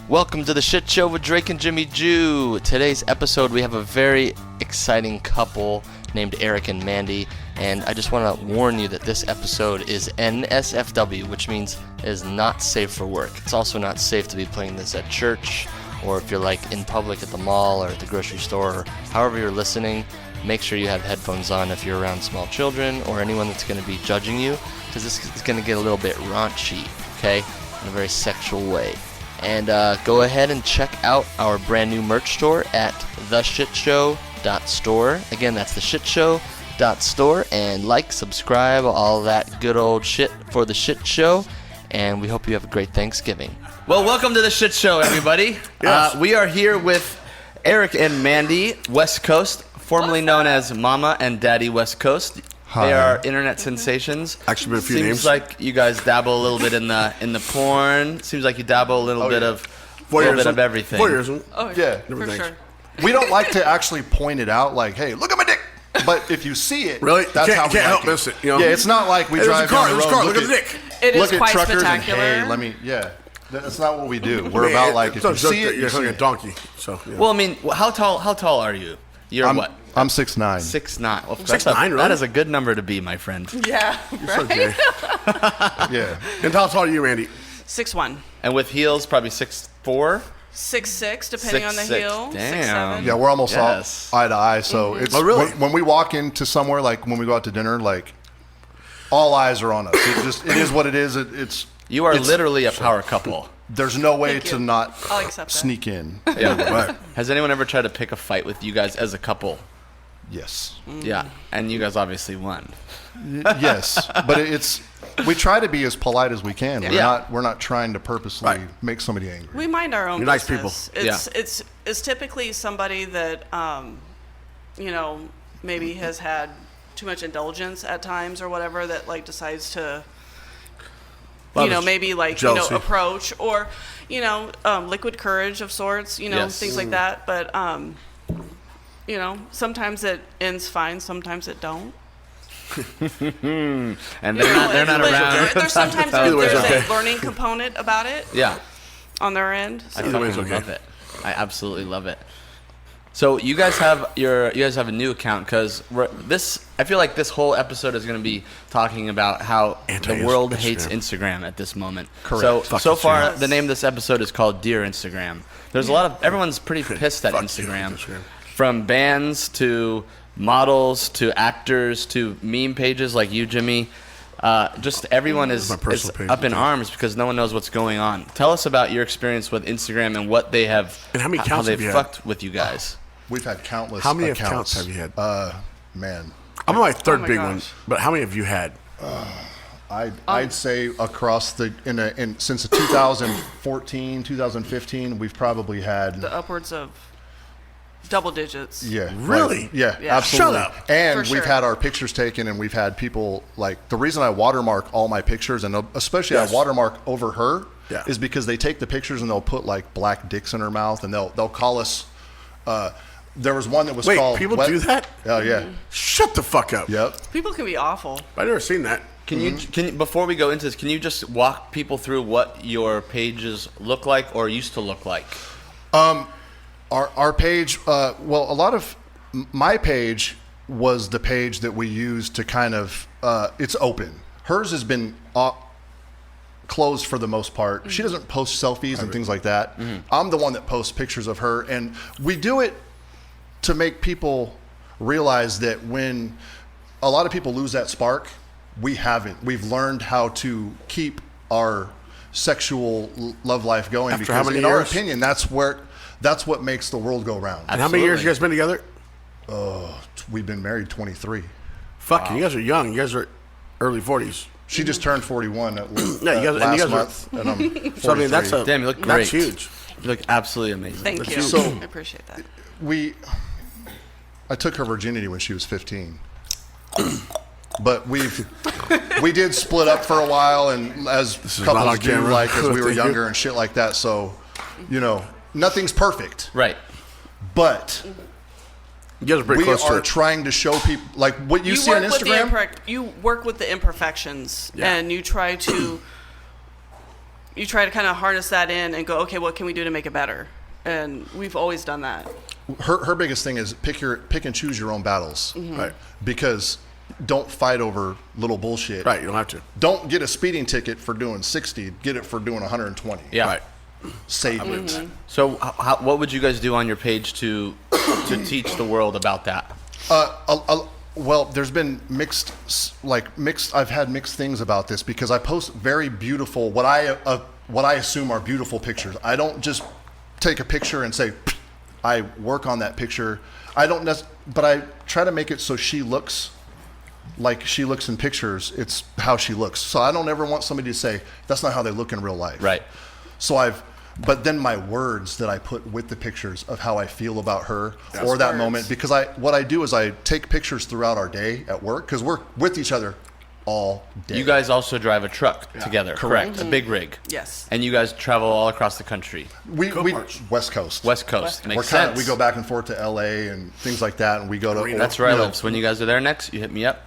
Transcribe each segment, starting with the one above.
Welcome to the Shit Show with Drake and Jimmy Jew. Today's episode, we have a very exciting couple named Erik and Mandy, and I just want to warn you that this episode is NSFW, which means it is not safe for work. It's also not safe to be playing this at church, or if you're like in public at the mall or at the grocery store, or however you're listening. Make sure you have headphones on if you're around small children or anyone that's going to be judging you, because this is going to get a little bit raunchy, okay, in a very sexual way. And go ahead and check out our brand new merch store at theshitshow.store. Again, that's theshitshow.store. And like, subscribe, all that good old shit for the Shit Show. And we hope you have a great Thanksgiving. Well, welcome to the Shit Show, everybody. Yes. We are here with Erik and Mandy, West Coast, formerly known as Mama and Daddy West Coast. Hi. They are internet sensations. Actually, been a few Seems names. like you guys dabble a little bit in the porn. Seems like you dabble a little bit of everything. Voyeurism. Oh, Yeah. for sure. We don't like to actually point it out, like, "Hey, look at my dick." But if you see it, Really? that's how we can't help like miss it. You know? Yeah, it's not like we Hey, drive down the road. Look at the dick. It is look at quite truckers spectacular. and hey, let me. Yeah, that's not what we do. We're about like if you see it, you're you see like a it. donkey. So. Yeah. Well, I mean, how tall are you? You're what? I'm 6'9". 6'9". Well, 6'9", really? That is a good number to be, my friend. Yeah, It's right? okay. Yeah. And how tall are you, Randy? 6'1", And with heels, probably 6'4". 6'6", depending on the 6'6". heel. Damn. 6'7". Yeah, we're almost all Yes. eye to eye. So it's Oh, really? when we walk into somewhere, like when we go out to dinner, like all eyes are on us. It is what it is. It's You are it's- literally a power couple. There's no way Thank to you. not I'll accept that. sneak in. Yeah. Right. Has anyone ever tried to pick a fight with you guys as a couple? Yes. Yeah. And you guys obviously won. Yes, but we try to be as polite as we can. Yeah. We're not trying to purposely Right. make somebody angry. We mind our own You're nice business. people. It's typically somebody that, maybe has had too much indulgence at times or whatever that, like, decides to, maybe, like, jealousy. approach or, liquid courage of sorts, Yes. things like that. But, sometimes it ends fine, sometimes it don't. And they're not around. There's sometimes Either way, there's it's okay. a learning component about it Yeah. on their end. I So. Either way, fucking it's okay. love it. I absolutely love it. So you guys have a new account because I feel like this whole episode is going to be talking about how the world hates Instagram at this moment. Correct. So far, Yes. the name of this episode is called Dear Instagram. There's a lot of everyone's pretty pissed at Fuck you, Instagram, Instagram. from bands to models to actors to meme pages like you, Jimmy. Just everyone is My personal page, up in okay. arms because no one knows what's going on. Tell us about your experience with Instagram and what they have, And how many how accounts they've have you had? fucked with you guys. We've had countless. How many accounts accounts have you had? Man, I'm on my third my big gosh. one, but how many have you had? I'd say across since 2014, 2015, we've probably had The upwards of double digits. yeah, Really? right. Yeah, Yeah. absolutely. Shut up. And For we've sure. had our pictures taken, and we've had people like the reason I watermark all my pictures, and especially Yes. I watermark over her, Yeah. is because they take the pictures and they'll put like black dicks in her mouth, and they'll call us. There was one that was Wait, called. people do that? Oh yeah. Shut the fuck up. Yep. People can be awful. I've never seen that. Can you before we go into this, can you just walk people through what your pages look like or used to look like? Our page, well, a lot of my page was the page that we used to kind of, it's open. Hers has been closed for the most part. She doesn't post selfies and things like that. I'm the one that posts pictures of her, and we do it to make people realize that when a lot of people lose that spark, we haven't. We've learned how to keep our sexual love life going. After how because many in our years? opinion, that's what makes the world go round. And how many years you guys been together? We've been married 23. Fuck, you guys are young. You guys are early 40s. She just turned 41 Yeah, you guys- and last you guys are- month, and I'm 43. So I mean, that's Damn, you look great. That's huge. You look absolutely amazing. Thank you. So- I appreciate that. I took her virginity when she was 15. But we did split up for a while, and as is not couples on do, camera. like as we were Thank you. younger and shit like that. So, nothing's perfect. Right. But You guys are pretty we close to are it. trying to show people, like what you see on Instagram. You work with the imperfections, Yeah. and you try to you try to kind of harness that in and go, okay, what can we do to make it better? And we've always done that. Her biggest thing is pick and choose your own battles, Right. because don't fight over little bullshit. Right. You don't have to. Don't get a speeding ticket for doing 60. Get it for doing 120. Yeah. Right. Save it. So, what would you guys do on your page to teach the world about that? Well, there's been mixed. I've had mixed things about this because I post very beautiful, what I assume are beautiful pictures. I don't just take a picture and say, I work on that picture. But I try to make it so she looks like she looks in pictures. It's how she looks. So I don't ever want somebody to say that's not how they look in real life. Right. So but then my words that I put with the pictures of how I feel about her or that moment, because what I do is I take pictures throughout our day at work, because we're with each other all day. You guys also drive a truck together, correct? A big rig. Yes. And you guys travel all across the country. We West Coast. West Coast. Makes We're sense. we go back and forth to LA and things like that, and we go to. That's where I live. So when you guys are there next, you hit me up.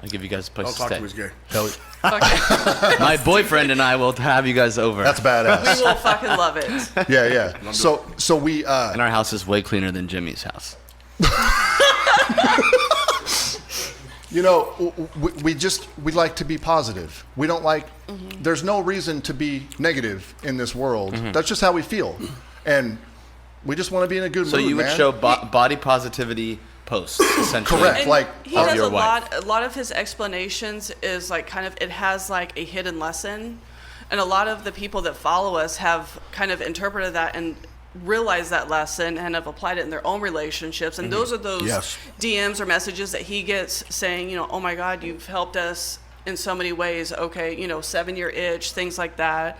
I'll give you guys a place Don't to talk stay. to me. He's gay. Okay. My boyfriend and I will have you guys over. That's badass. We will fucking love it. Yeah. So we. And our house is way cleaner than Jimmy's house. We like to be positive. We don't like. There's no reason to be negative in this world. That's just how we feel, and we just want to be in a good mood. So you would man. show body positivity posts, essentially. Correct. And Like, he does your a wife. lot of his explanations is like kind of, it has like a hidden lesson, and a lot of the people that follow us have kind of interpreted that and realized that lesson and have applied it in their own relationships. And those are those Yes. DMs or messages that he gets saying, oh my God, you've helped us in so many ways. Okay, 7-year itch, things like that.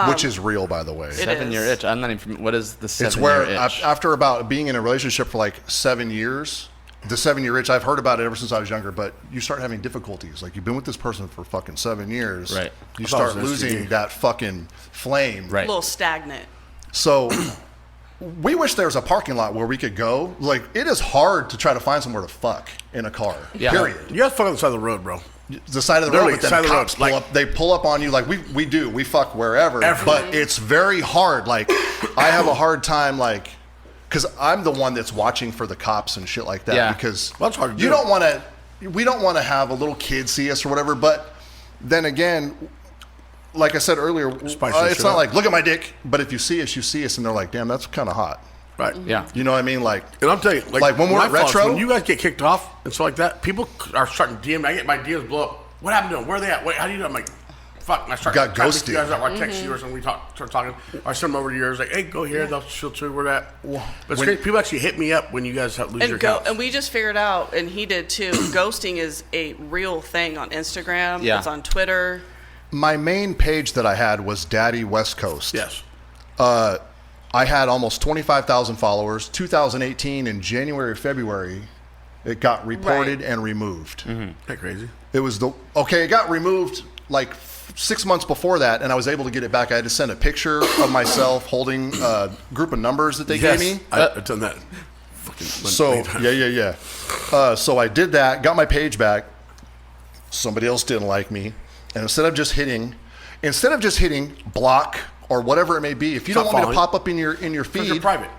which is real, by the way. 7-year itch. I'm not even. What is the 7-year It's where itch? after about being in a relationship for like 7 years, the 7-year itch, I've heard about it ever since I was younger, but you start having difficulties. Like, you've been with this person for fucking 7 years. Right. You I thought it start was an losing STD. that fucking flame. A Right. little stagnant. So we wish there was a parking lot where we could go. Like, it is hard to try to find somewhere to fuck in a car. Yeah. Period. You guys fuck on the side of the road, bro. The side of the road, Literally, but then side of the road, cops like- pull up. They pull up on you like we fuck wherever. Everywhere. But it's very hard. Like, I have a hard time, like, because I'm the one that's watching for the cops and shit like that. Yeah. Because Well, that's hard to you do. don't want to. We don't want to have a little kid see us or whatever. But then again, like I said earlier, Spice that it's shit not up. like look at my dick. But if you see us, and they're like, damn, that's kind of hot. Right. Yeah. You know what I mean? Like, And I'm telling you, Like, when we're my at fault is retro- when you guys get kicked off and stuff like that, people are starting to DM me. I get my DMs blow up. What happened to them? Where are they at? Wait, how do you know? I'm like, fuck. And I start Got trying to ghosted. pick you guys up. Or I text you or something. We start talking. Or I send them over to yours. Like, hey, go here. She'll tell you where that. But it's when- great. People actually hit me up when you guys lose your accounts. And we just figured out, and he did too, ghosting is a real thing on Instagram. Yeah. It's on Twitter. my main page that I had was Daddy West Coast. Yes. I had almost 25,000 followers. 2018 in January, February, it got reported and removed. Isn't that crazy? It was it got removed like 6 months before that, and I was able to get it back. I had to send a picture of myself holding a group of numbers that they gave me. I've done that. Fucking So many times. yeah. So I did that, got my page back. Somebody else didn't like me, and instead of just hitting block or whatever it may be, if you Stop don't want me to following. pop up in your Because feed, you're private.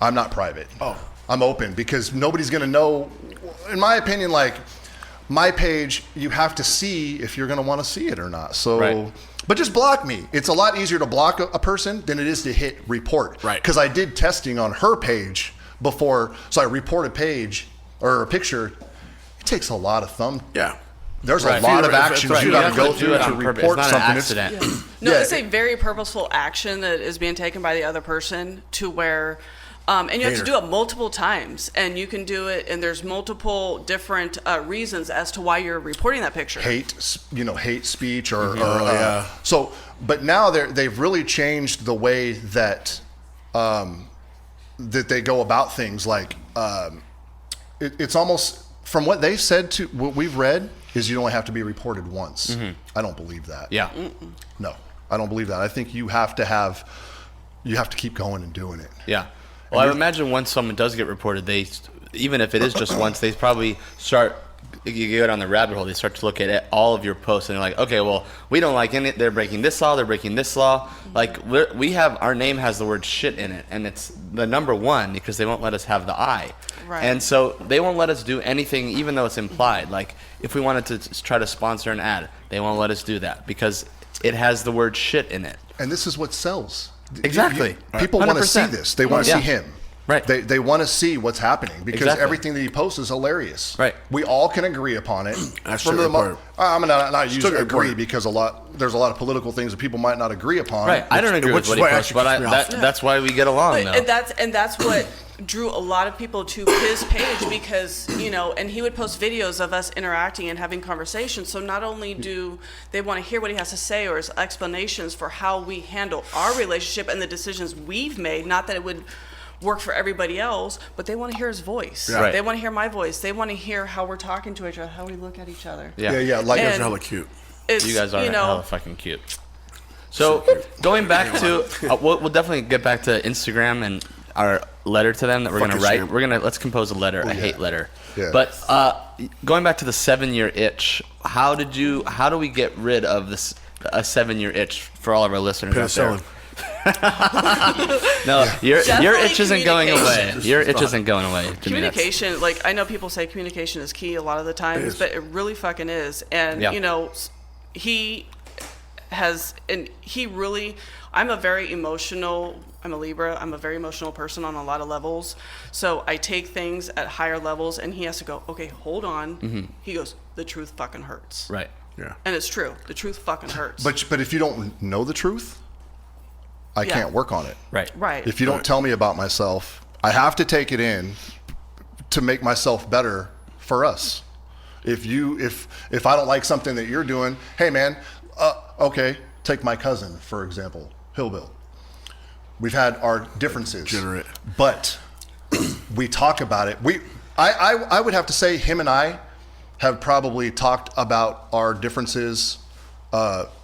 I'm not private. Oh. I'm open because nobody's going to know. In my opinion, like my page, you have to see if you're going to want to see it or not. So, Right. but just block me. It's a lot easier to block a person than it is to hit report. Right. Because I did testing on her page before. So I report a page or a picture. It takes a lot of thumb. Yeah. There's Right. a lot of That's actions right. you You got have to go to do through it to on purpose. report It's not an something. accident. No, Yeah. it's a very purposeful action that is being taken by the other person to where, and you have to Hater. do it multiple times, and you can do it, and there's multiple different reasons as to why you're reporting that picture. hate speech or yeah. so. But now they've really changed the way that that they go about things. Like it's almost from what they said to what we've read is you only have to be reported once. I don't believe that. Yeah. No, I don't believe that. I think you have to keep going and doing it. Yeah. Well, I would imagine once someone does get reported, even if it is just once, they probably start you go down the rabbit hole, they start to look at all of your posts, and they're like, okay, well, we don't like any. They're breaking this law. They're breaking this law. Like we have our name has the word shit in it, and it's the number one because they won't let us have the I. Right. And so they won't let us do anything, even though it's implied. Like if we wanted to try to sponsor an ad, they won't let us do that because it has the word shit in it. And this is what sells. Exactly. People want to see 100%. this. They want to see him. Right. They want to see what's happening because Exactly. everything that he posts is hilarious. Right. We all can agree upon it. That's From true. I'm not use Still agree important. because there's a lot of political things that people might not agree upon. Right. I don't agree with what he what posts, but actually pisses me off. that's why we get along, But, though. and that's what drew a lot of people to his page because, and he would post videos of us interacting and having conversations. So not only do they want to hear what he has to say or his explanations for how we handle our relationship and the decisions we've made, not that it would work for everybody else, but they want to hear his voice. Yeah. Right. They want to hear my voice. They want to hear how we're talking to each other, how we look at each other. Yeah. Like You guys And- are hella cute. It's, You guys are hella fucking cute. So going back to, we'll definitely get back to Instagram and our letter to them that we're Fucking gonna write. shame. Let's compose a letter, a hate letter. Yeah. But going back to the 7-year itch, how do we get rid of this a 7-year itch for all of our listeners out there? Penicillin. No, your Definitely itch isn't going away. communication. Your itch isn't going away. To me, that's- Communication, like I know people say communication is key a lot of the times, is. but it really fucking is. And Yeah. he has, and he really, I'm a Libra. I'm a very emotional person on a lot of levels. So I take things at higher levels, and he has to go, okay, hold on. Mm-hmm. He goes, the truth fucking hurts. Right. Yeah. And it's true. The truth fucking hurts. But if you don't know the truth, I Yeah. can't work on it. Right. right. If you don't tell me about myself, I have to take it in to make myself better for us. If I don't like something that you're doing, hey man, okay, take my cousin for example, Hillbill. We've had our differences, Degenerate. but we talk about it. I would have to say him and I have probably talked about our differences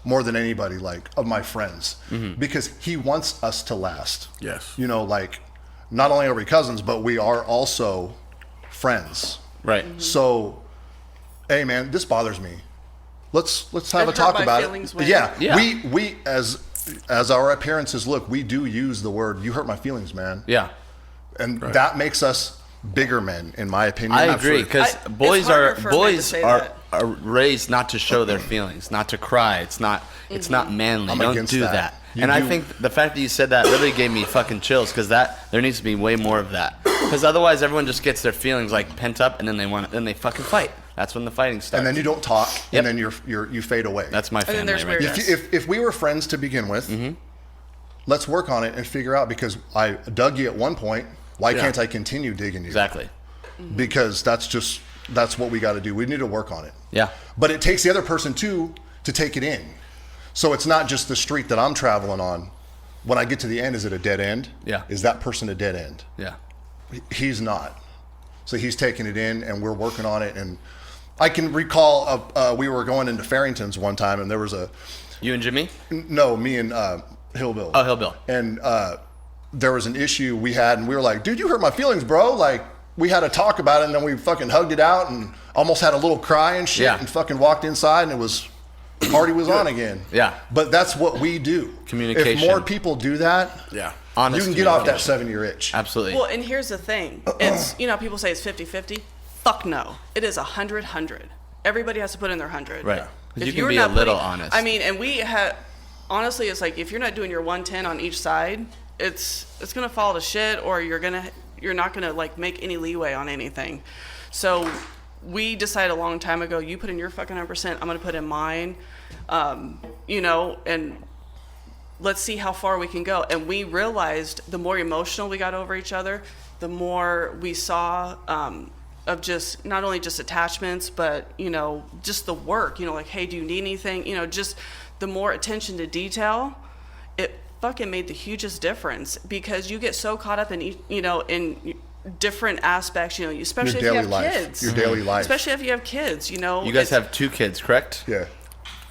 more than anybody, like of my friends, because he wants us to last. Yes. Like not only are we cousins, but we are also friends. Right. So, hey man, this bothers me. Let's have It a talk hurt my about feelings it. way. Yeah. Yeah. We as our appearances look, we do use the word "you hurt my feelings, man," Yeah. and that makes us bigger men, in my opinion. I agree because It's boys harder are for men to say that. raised not to show their feelings, not to cry. It's not manly. I'm Don't against do that. that. You And I do- think the fact that you said that really gave me fucking chills because there needs to be way more of that. Because otherwise, everyone just gets their feelings like pent up, and then they fucking fight. That's when the fighting starts. And then you don't talk, Yep. and then you fade away. That's my then family there's right weird- there. If we were friends to begin with, let's work on it and figure out, because I dug you at one point, why Yeah. can't I continue digging you? Exactly. Because that's what we got to do. We need to work on it. Yeah. But it takes the other person too to take it in. So it's not just the street that I'm traveling on. When I get to the end, is it a dead end? Yeah. Is that person a dead end? Yeah. He's not. So he's taking it in, and we're working on it. And I can recall we were going into Farrington's one time, and there was You and Jimmy? me and Hillbill. Oh, Hillbill. And there was an issue we had, and we were like, dude, you hurt my feelings, bro. Like, we had a talk about it, and then we fucking hugged it out and almost had a little cry and shit, Yeah. and fucking walked inside, and it was, party was on again. Yeah. But that's what we do. Communication. If more people do that, Yeah. Honest you can get off that communication. 7-year itch. Absolutely. Well, and here's the thing. It's, people say it's 50-50. Fuck no. It is 100-100. Everybody has to put in their 100. Right. 'Cause If you can you're be a not little putting- honest. I mean, and we have, honestly, it's like if you're not doing your 110 on each side, it's going to fall to shit, or you're not going to like make any leeway on anything. So we decided a long time ago, you put in your fucking 100%, I'm going to put in mine, and let's see how far we can go. And we realized the more emotional we got over each other, the more we saw of just not only just attachments, but just the work. Like, hey, do you need anything? Just the more attention to detail. It fucking made the hugest difference, because you get so caught up in in different aspects. Especially if you daily have life. kids. Your daily life. Especially if you have kids. you guys have 2 kids, correct? Yeah.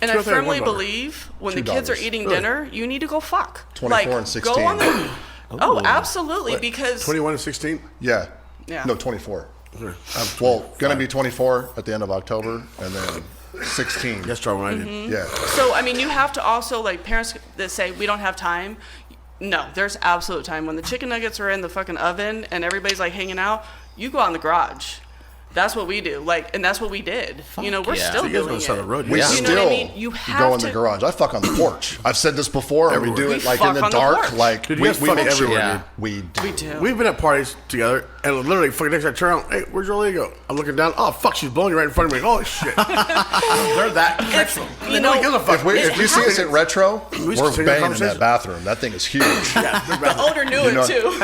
And Two I of them, firmly one daughter. believe when Two the kids are daughters. eating Really? dinner, you need to go fuck. 24 and 16. Go on the. Oh, absolutely, because 21 and 16? Yeah. Yeah. No, 24. Well, gonna be 24 at the end of October, and then 16. Yes, Charlie, when I did. Yeah. So, I mean, you have to also, like, parents that say, we don't have time. No, there's absolute time. When the chicken nuggets are in the fucking oven and everybody's, like, hanging out, you go out in the garage. That's what we do. Like, and that's what we did. You know, we're yeah. still So you guys doing on the side of the it. road, We yeah. You know still what I mean? You have go in to- the garage. I fuck on the porch. I've said this before, and we do Everywhere. it like We in the fuck on the dark. porch. Like Dude, you we guys fuck make sure everywhere, yeah. dude. we do. We do. We've been at parties together, and literally, fucking next time I turn around, hey, where's your lady go? I'm looking down, oh, fuck, she's blowing you right in front of me. Holy shit. They're that sexual. you know, If you see us at Retro, We we're should continue the banging in that conversation. bathroom. That thing is huge. The owner knew You know- it, too.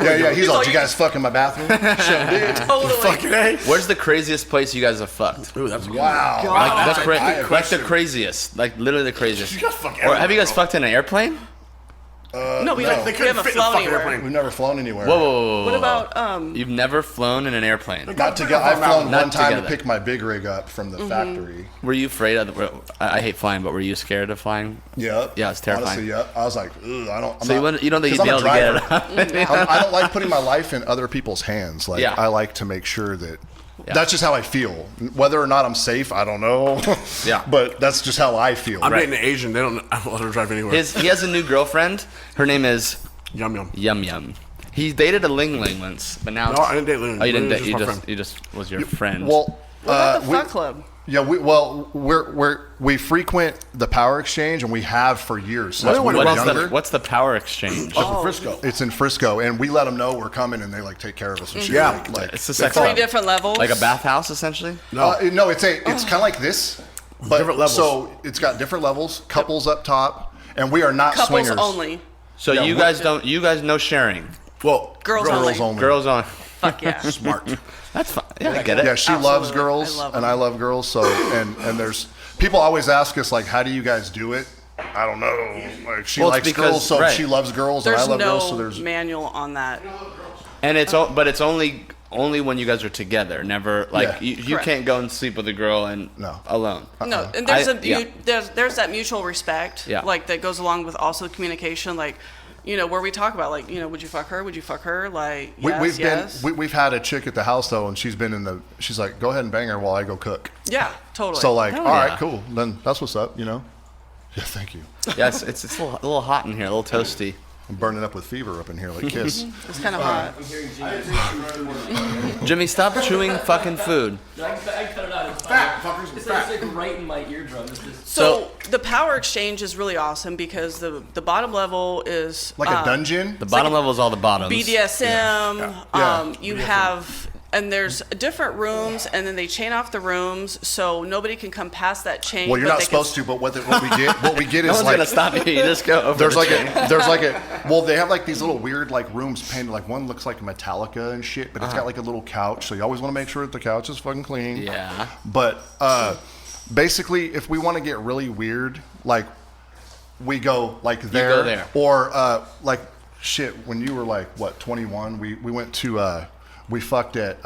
Yeah, he's like, like- you guys fuck in my bathroom? Sure did. Totally. Fucking A. Where's the craziest place you guys have fucked? Ooh, that's good. Wow. Like the, I- like the craziest, like literally the craziest. You guys fuck Or have you guys everywhere, fucked in an airplane? No, we no. don't. They We couldn't haven't fit in the flown fucking anywhere. airplane. We've never flown anywhere. Whoa. What about, You've never flown in an airplane? Not together. I've flown Not one time together. to pick my big rig up from the factory. Were you afraid of I hate flying, but were you scared of flying? Yep. Yeah, it's terrifying. Honestly, yep. I was like, ugh, I don't. I'm So not, you don't think 'cause you'd be I'm a able to get driver. it up? I don't like putting my life in other people's hands. Like Yeah. I like to make sure that Yeah. that's just how I feel. Whether or not I'm safe, I don't know. Yeah. But that's just how I feel. I'm dating an Asian. They don't. I don't let her drive anywhere. He has a new girlfriend. Her name is Yum yum. Yum Yum. He dated a Ling Ling once, but now No, I didn't date Ling. Oh, you didn't Ling date. was You just my just friend. you just was your friend. Well, what about the we- fuck club? Yeah, we frequent the Power Exchange, and we have for years since don't we wanna were what is younger. what's the Power Exchange? Up in Frisco. It's in Frisco, and we let them know we're coming, and they like take care of us and shit. Yeah. like It's a They sex fuck. Three club. different levels. Like a bathhouse, essentially. No. no, it's kind of like this, but Different levels. So it's got different levels, couples up top, and we are not Couples swingers. only. So Yeah, you what- guys don't. You guys no sharing. Well, Girls Girls only. only. Girls on. Fuck yeah. smart. That's fine. Yeah, I get it. Yeah, she Absolutely. loves girls, I love and them. I love girls. So and there's people always ask us like, how do you guys do it? I don't know. Like she Well, it's likes because- girls, so right. she loves girls, and I There's love no girls. So there's manual on that. And but it's only when you guys are together. Never like Yeah. you Correct. can't go and sleep with a girl and No. alone. No, and there's Yeah. there's that mutual respect, Yeah. like that goes along with also communication, like, you know, where we talk about like, you know, would you fuck her? Would you fuck her? Like, yes, yes. we've had a chick at the house though, and she's been she's like, go ahead and bang her while I go cook. Yeah, totally. So like, Hell all right, yeah. cool. Then that's what's up, you know. Yeah, thank you. Yes, it's a little hot in here, a little toasty. I'm burning up with fever up in here like Kiss. it's kind of hot. Jimmy, stop chewing fucking food. I cut it out. It's Fat fuckers. It's Fat. like right in my eardrum. It's just So the Power Exchange is really awesome because the bottom level is Like a dungeon. The bottom level is all the bottoms. BDSM. Yeah. You have, and there's different rooms, and then they chain off the rooms so nobody can come past that chain. Well, you're but not they supposed to, but what we get No is one's like gonna stop you. You just go over. there's the like chain. well, they have like these little weird like rooms painted. Like one looks like Metallica and shit, but it's got like a little couch. So you always want to make sure that the couch is fucking clean. Yeah. But basically, if we want to get really weird, like we go like there, go there. or like shit. When you were like what 21, we went to we fucked at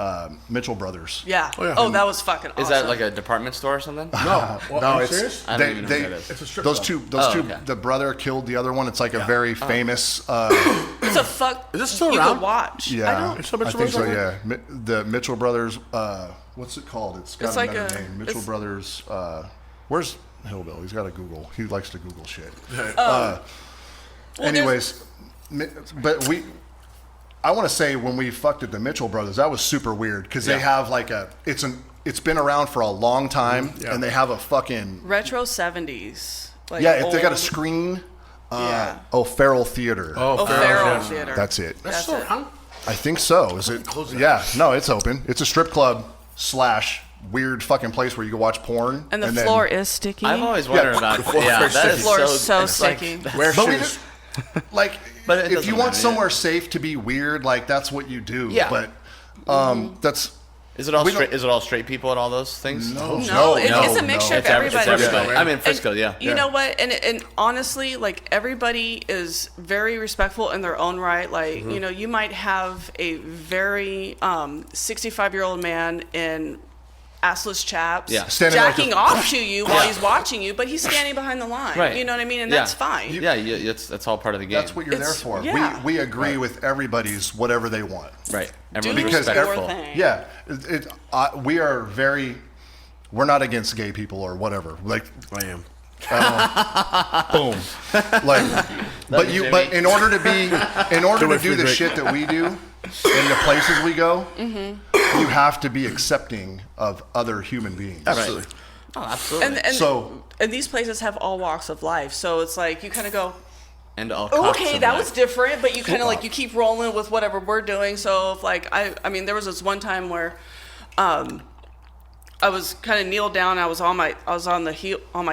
Mitchell Brothers. Yeah. Oh, yeah. Oh, that was fucking awesome. Is that like a department store or something? No. Well, No, are you it's serious? I don't even know what that is. It's a strip those club. two. Okay. The brother killed the other one. It's like a very famous. It's a fuck. Is this still you around? could watch. Yeah, It's still Mitchell I think so. Brothers Yeah, the Mitchell Brothers. What's it called? It's got It's like another a- name. Mitchell it's- Brothers. Where's Hillbill? He's got to Google. He likes to Google shit. Well, Anyways, but I want to say when we fucked at the Mitchell Brothers, that was super weird because they have like it's been around for a long time, Yeah. and they have a fucking retro 70s. Like yeah. If they got a old- screen. Yeah. Feral Theater. Oh, Feral Theater. That's it. That's That's still it. around? I think so. Is it? Close it. Yeah. No, it's open. It's a strip club / weird fucking place where you can watch porn. And the then- floor is sticky. I've always wondered about. Yeah, that The is floor is so it's like- sticky. Wear But we shoes. like, But it if doesn't you want matter, somewhere safe to be weird, like that's what you do. Yeah. But that's Is it all We don't- straight? Is it all straight people at all those things? No, it's no, a mixture of It's everybody. everybody. Yeah. I mean, Frisco, yeah. You know what? And honestly, like everybody is very respectful in their own right. Like, you know, you might have a very 65-year-old man in assless chaps Standing like jacking off to you while he's watching you, but he's standing behind the line. Right. You know what I mean? And that's fine. That's all part of the game. That's what you're there for. Yeah. We agree with everybody's whatever they want. Right. Do Everyone's your respectful. thing. Yeah, we are very. We're not against gay people or whatever. Like I am. boom. Like, but in order to do the shit that we do, in the places we go, you have to be accepting of other human beings. Absolutely. Right. Oh, absolutely. And these places have all walks of life, so it's like you kind of go, and all cocks okay, of that life. was different, but you kind of like you keep rolling with whatever we're doing. So if like I mean, there was this one time where, I was kind of kneeled down. I was on my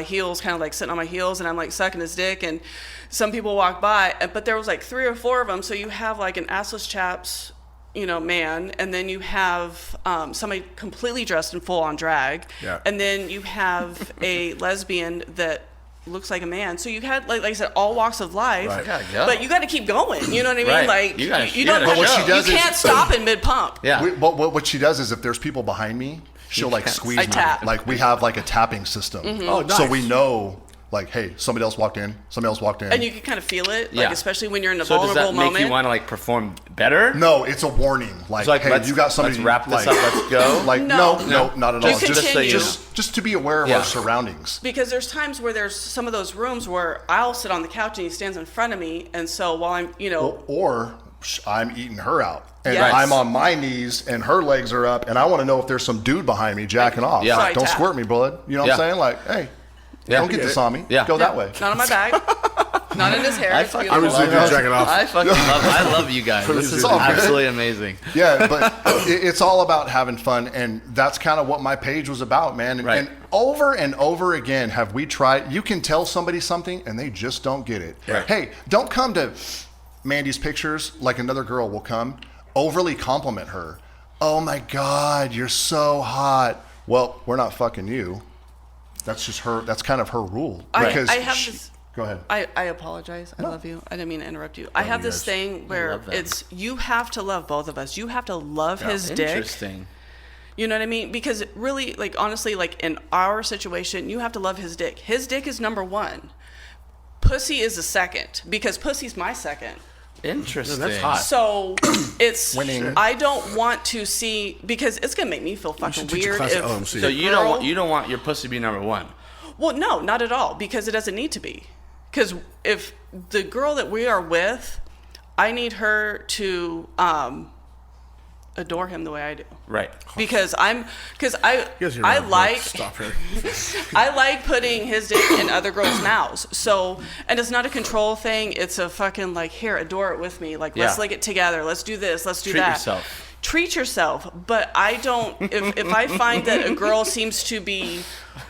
heels, kind of like sitting on my heels, and I'm like sucking his dick. And some people walk by, but there was like 3 or 4 of them. So you have like an assless chaps, man, and then you have somebody completely dressed in full on drag, and then you have a lesbian that looks like a man. So you had like I said, all walks of life. Right. Gotta go. But you got to keep going. You know what I mean? Right. Like You gotta- you you don't. gotta Have, show. you can't stop in mid pump. Yeah. But what she does is if there's people behind me, she'll like squeeze I me. tap. Like we have like a tapping system. Oh, nice. So we know like, hey, somebody else walked in. And you can kind of feel it, like Yeah. especially when you're in a So does vulnerable that make moment. you want to like perform better? No, it's a warning. Like, It's like, hey, you got somebody. let's wrap this like, up. Let's go. Like No. no, not at You all. continue. Just to be aware of Yeah. our surroundings. Because there's times where there's some of those rooms where I'll sit on the couch and he stands in front of me, and so while I'm, Or I'm eating her out. And Yes. I'm on my knees and her legs are up, and I want to know if there's some dude behind me jacking off. Yeah. So I Don't tap. squirt me, blood. You know what I'm Yeah. saying? Like, hey, Yeah. don't get this on me. Yeah. Go that way. not on my bag, not in his hair. I It's fucking beautiful. I'm just jacking off. I love you guys. This is all good. absolutely amazing. Yeah, but it's all about having fun, and that's kind of what my page was about, man. And, Right. and over again have we tried. You can tell somebody something, and they just don't get it. Right. Hey, don't come to Mandy's pictures like another girl will come, overly compliment her. Oh my God, you're so hot. Well, we're not fucking you. That's just her. That's kind of her rule. I Because have this. Go ahead. I apologize. I love you. I didn't mean to interrupt you. I have you this guys. thing where love them. it's you have to love both of us. You have to love his dick. Interesting. You know what I mean? Because really, like honestly, like in our situation, you have to love his dick. His dick is number 1. Pussy is a second because pussy's my second. Interesting. That's hot. So it's Winning. I don't want to see because it's gonna make me feel fucking teach a weird. class at If OMC. So the you girl- don't want your pussy to be number 1. Well, no, not at all, because it doesn't need to be. Because if the girl that we are with, I need her to adore him the way I do. Right. Because I Yes, you're I right. like Stop her. I like putting his dick in other girls' mouths. So, and it's not a control thing. It's a fucking like, here, adore it with me. Like, let's Yeah. lick it together. Let's do this. Let's do Treat that. yourself. Treat yourself. But I don't. If I find that a girl seems to be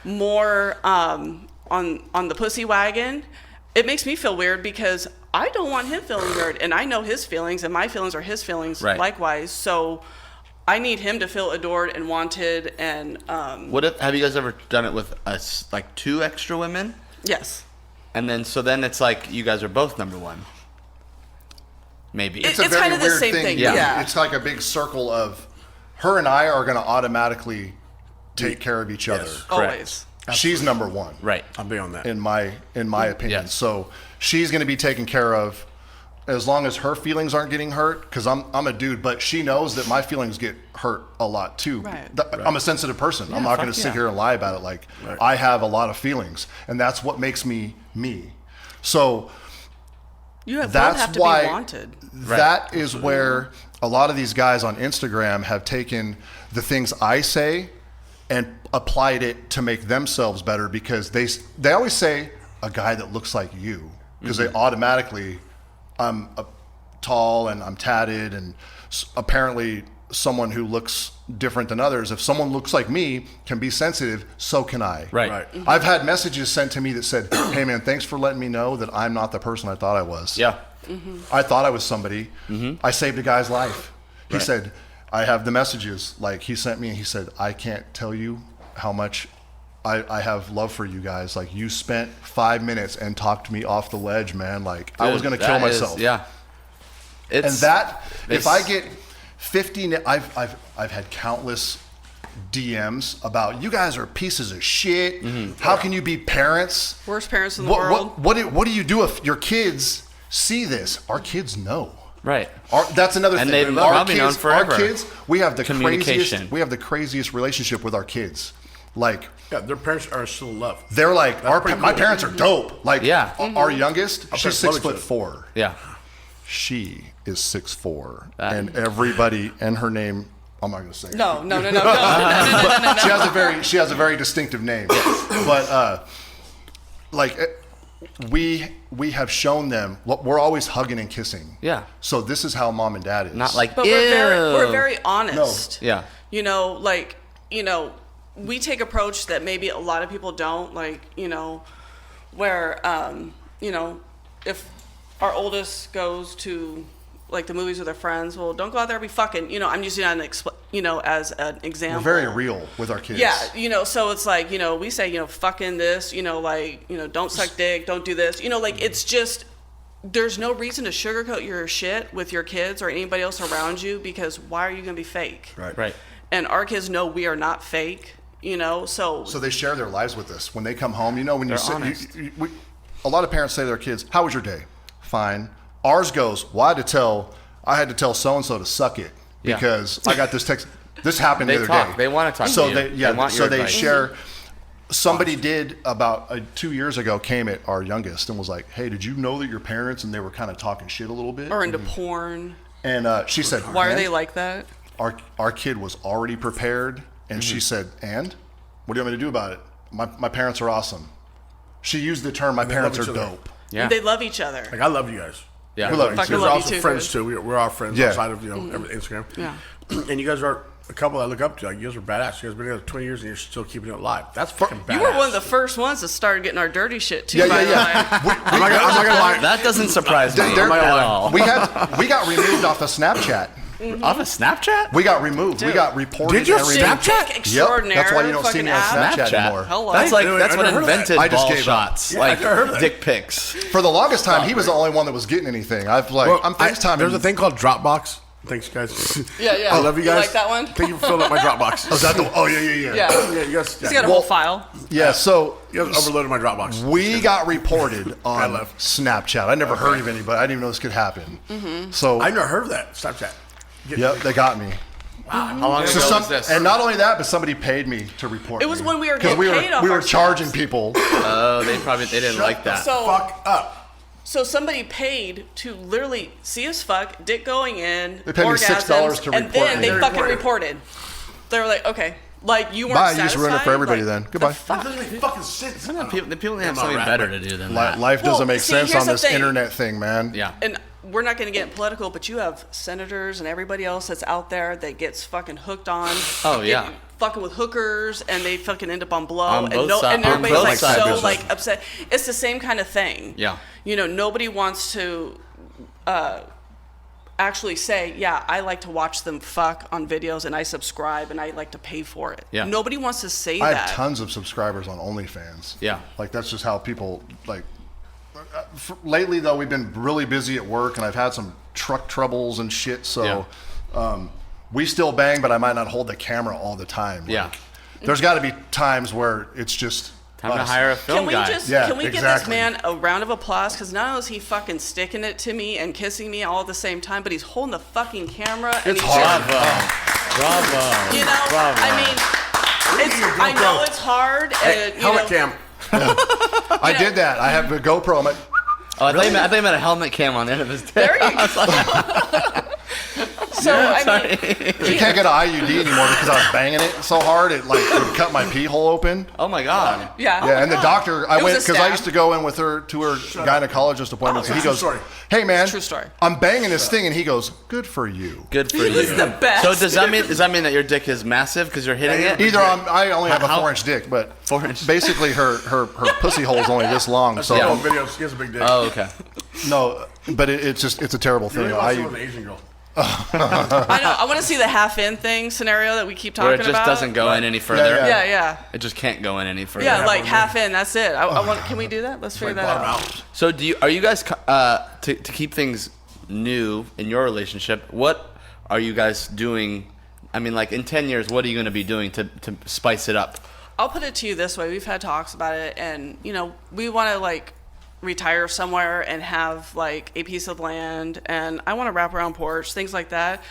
more on the pussy wagon, it makes me feel weird because I don't want him feeling weird, and I know his feelings, and my feelings are his feelings Right. likewise. So I need him to feel adored and wanted, and What if have you guys ever done it with us like 2 extra women? yes. And then then it's like you guys are both number 1. Maybe. It's a very kind of the weird same thing. Yeah. Yeah. It's like a big circle of her and I are going to automatically take care of each other. Correct. Always. She's number 1. Right. I'll be on that. In my opinion. Yes. So she's going to be taken care of as long as her feelings aren't getting hurt, because I'm a dude, but she knows that my feelings get hurt a lot too. Right. I'm a sensitive person. I'm not going to sit here and lie about it. Like, I have a lot of feelings, and that's what makes me me. So You both that's have to why be wanted. that is where a lot of these guys on Instagram have taken the things I say and applied it to make themselves better, because they always say a guy that looks like you, because they automatically, I'm tall and I'm tatted, and apparently someone who looks different than others, if someone looks like me can be sensitive, so can I. Right. I've had messages sent to me that said, hey man, thanks for letting me know that I'm not the person I thought I was. Yeah. I thought I was somebody. I saved a guy's life. He Right. said, I have the messages. Like, he sent me and he said, I can't tell you how much I have love for you guys. Like, you spent 5 minutes and talked me off the ledge, man. Like, I was Dude, going to kill that is- myself. yeah. And that, if it's- I get 50, I've had countless DMs about, you guys are pieces of shit. How can you be parents? Worst parents in the world. What do you do if your kids see this? Our kids know. Right. That's another And thing. they've probably known forever. Our kids, we have the Communication. craziest relationship with our kids. Like, Yeah, their parents are still in love. they're like, my parents are dope. Like, Yeah. our youngest, she's parents love each 6'4". Yeah. She is 6'4", and everybody, and her name, I'm not going to say it. No. She has a very distinctive name. But we have shown them, we're always hugging and kissing. Yeah. So this is how mom and dad is. Not like, But ew. we're very honest. Yeah. You know, like, you know, we take approach that maybe a lot of people don't, like, you know, where, you know, if our oldest goes to, like, the movies with her friends, well, don't go out there and be fucking, you know, I'm using that as an example. We're very real with our kids. Yeah, you know, so it's like, you know, we say, you know, fucking this, you know, like, you know, don't suck dick, don't do this. You know, like, it's just, there's no reason to sugarcoat your shit with your kids or anybody else around you, because why are you going to be fake? Right. And our kids know we are not fake, you know, so they share their lives with us. When they come home, you know, when They're you honest. say, a lot of parents say to their kids, how was your day? Fine. Ours goes, well, I had to tell so-and-so to suck it Yeah. because I got this text. This happened They the other talk. day. They want to talk So to you. they, yeah, They want so your they advice. share. Somebody did about 2 years ago, came at our youngest and was like, hey, did you know that your parents, and they were kind of talking shit a little bit. or into porn. And she said, Why are "And?" they like that? Our kid was already prepared, and she said, and? What do you want me to do about it? My parents are awesome. She used the term, my they parents love are each other. dope. Yeah. They love each other. Like, I love you guys. Yeah. We love each Fucking We're love you also too, friends dude. too. We're all friends Yeah. outside of, you know, Instagram. Yeah. And you guys are a couple I look up to. Like, you guys are badass. You guys been together 20 years and you're still keeping it alive. That's fucking badass. You were one of the first ones that started getting our dirty shit too. Yeah, by yeah, the yeah. way. I'm not gonna lie. That doesn't surprise me They're- at all. We got removed off of Snapchat. Off of Snapchat? We got removed. We Dude. got reported. Did you and Snapchat? removed. Dick Yep. extraordinaire. That's why you don't see fucking me on ass. Snapchat anymore. Hello. That's like that's I what never heard of invented that. I just ball gave up. shots, Yeah, like I never heard of that. dick pics. For the longest time, he was the only one that was getting anything. I'm FaceTiming. There's a thing called Dropbox. Thanks, guys. Yeah, yeah. I love you You guys. like that one? Thank you for filling up my Dropbox. Oh, is that the? Oh, yeah. Yeah. Yeah, you guys, He's got a whole file. Yeah. So you guys overloaded my Dropbox. we got reported on left. Snapchat. I never heard of anybody. I didn't even know this could happen. So I never heard of that. Snapchat. yep, they got me. How long ago So was this? and not only that, but somebody paid me to report. It was me. when we were 'Cause getting paid off we were our charging snaps. people. Oh, they didn't like that. So Fuck up. So somebody paid to literally see us fuck, dick going in, They paid me orgasms, $6 to and report then me. they fucking Reported. reported. They were like, okay, like you weren't Bye. You satisfied. just ruined it for everybody like, then. the Goodbye. fuck? That doesn't make fucking sense. The people have I'm something not better rapping. to do than that. Life doesn't Well, make see, sense here's on the this thing. internet thing, man. Yeah. And we're not going to get political, but you have senators and everybody else that's out there that gets fucking hooked on. Oh, yeah. getting- Fucking with hookers, and they fucking end up on blow, On and both sides- and on everybody's both like sides. so Business. like upset. It's the same kind of thing. Yeah. You know, nobody wants to actually say, yeah, I like to watch them fuck on videos, and I subscribe, and I like to pay for it. Yeah. Nobody wants to say I that. have tons of subscribers on OnlyFans. Yeah. Like that's just how people like. Lately though, we've been really busy at work, and I've had some truck troubles and shit. So, we still bang, but I might not hold the camera all the time. Yeah. Like, there's got to be times where it's just Time to us. hire a film Can we guy. just Yeah, can we give this exactly. man a round of applause? Because not only is he fucking sticking it to me and kissing me all at the same time, but he's holding the fucking camera and It's he's hard. Bravo. you know, Bravo. I mean, I know it's hard. Hey, you helmet know, cam. I did that. I have a GoPro. I'm like, Oh, I thought you meant a helmet cam on the end of his dick. There you go. So I mean, you can't get an IUD anymore because I was banging it so hard it like would cut my pee hole open. Oh my god. yeah. Yeah, and the doctor, I It was went a because I stab. used to go in with her to her gynecologist appointments, and he true goes, story. "Hey man, True story. I'm banging this thing," and he goes, "Good for you." Good for you. This is the best. So does that mean that your dick is massive because you're hitting it? Either I only have a How- 4-inch dick, but 4-inch. basically her pussy hole is only this long. So Yeah. Oh, videos. He has a big dick. Oh, okay. no, but it's a terrible thing. Really wants to with an Asian girl. I know. I want to see the half-in thing scenario that we keep talking Where about. it just doesn't go in any further. Yeah, Yeah, yeah. It just can't go in any further. Yeah, like half in. That's it. I want. Can we do that? Let's figure that Bottom out. out. So are you guys to keep things new in your relationship? What are you guys doing I mean, like in 10 years, what are you going to be doing to spice it up? I'll put it to you this way. We've had talks about it, and, we want to, like, retire somewhere and have, like, a piece of land, and I want a wraparound porch, things like that.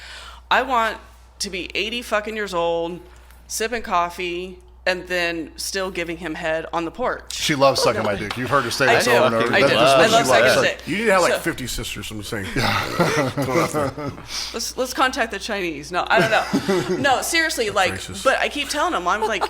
I want to be 80 fucking years old, sipping coffee, and then still giving him head on the porch. She loves sucking my dick. You've heard her say I this do. over and over. I That's do. just I what love she likes. sucking dick. You need to have like So- 50 sisters, I'm saying. Let's contact the Chinese. No, I don't know. No, seriously, like, Racist. but I keep telling them, I'm like,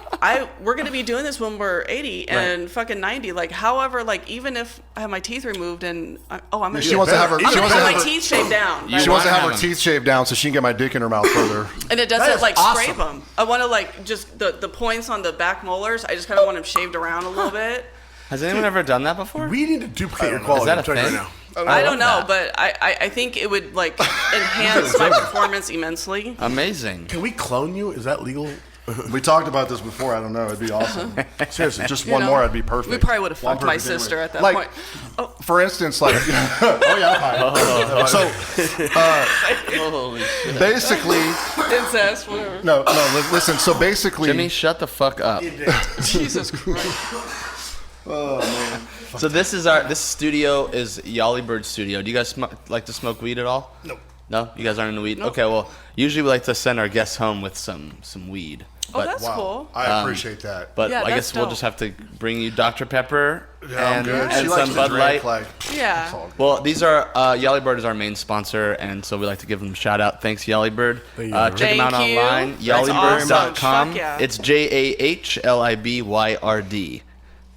we're gonna be doing this when we're 80 and fucking 90. Like, however, like, even if I have my teeth removed and I'm gonna She wants to have her. I'm She gonna wants to have have my her. teeth shaved down. She right? wants to have Have her 'em. teeth shaved down so she can get my dick in her mouth further. And it That doesn't is like awesome. scrape them. I want to like just the points on the back molars. I just kind of want them shaved around a little bit. Has anyone ever done that before? We need to duplicate your Is quality. that I'm a telling you thing? right now. I don't know, love but I think it would like enhance my performance immensely. Amazing. Can we clone you? Is that legal? We talked about this before. I don't know. It'd be awesome. Seriously, just You one know, more, I'd be perfect. We probably would have One fucked my perfect sister anyway. at that Like, point. Oh, For instance, like, oh yeah, so Holy shit. basically, incest, whatever. no, listen. So basically, Jimmy, shut the fuck up. Jesus Christ. So this studio is Yali Bird Studio. Do you guys like to smoke weed at all? No, you guys aren't into weed. Okay, well, usually we like to send our guests home with some weed. Oh, that's cool. I appreciate that. But Yeah, I that's guess we'll dope. just have to bring you Dr. Pepper Yeah, I'm and, good. and She likes some to Bud drink, Light. like, Yeah. Well, these are Yali Bird is our main sponsor, and so we like to give them a shout out. Thanks, Yali Bird. Thank you. Check them out Thank you. online, That's yalibird.com. awesome. Fuck yeah. It's JAHLIBYRD.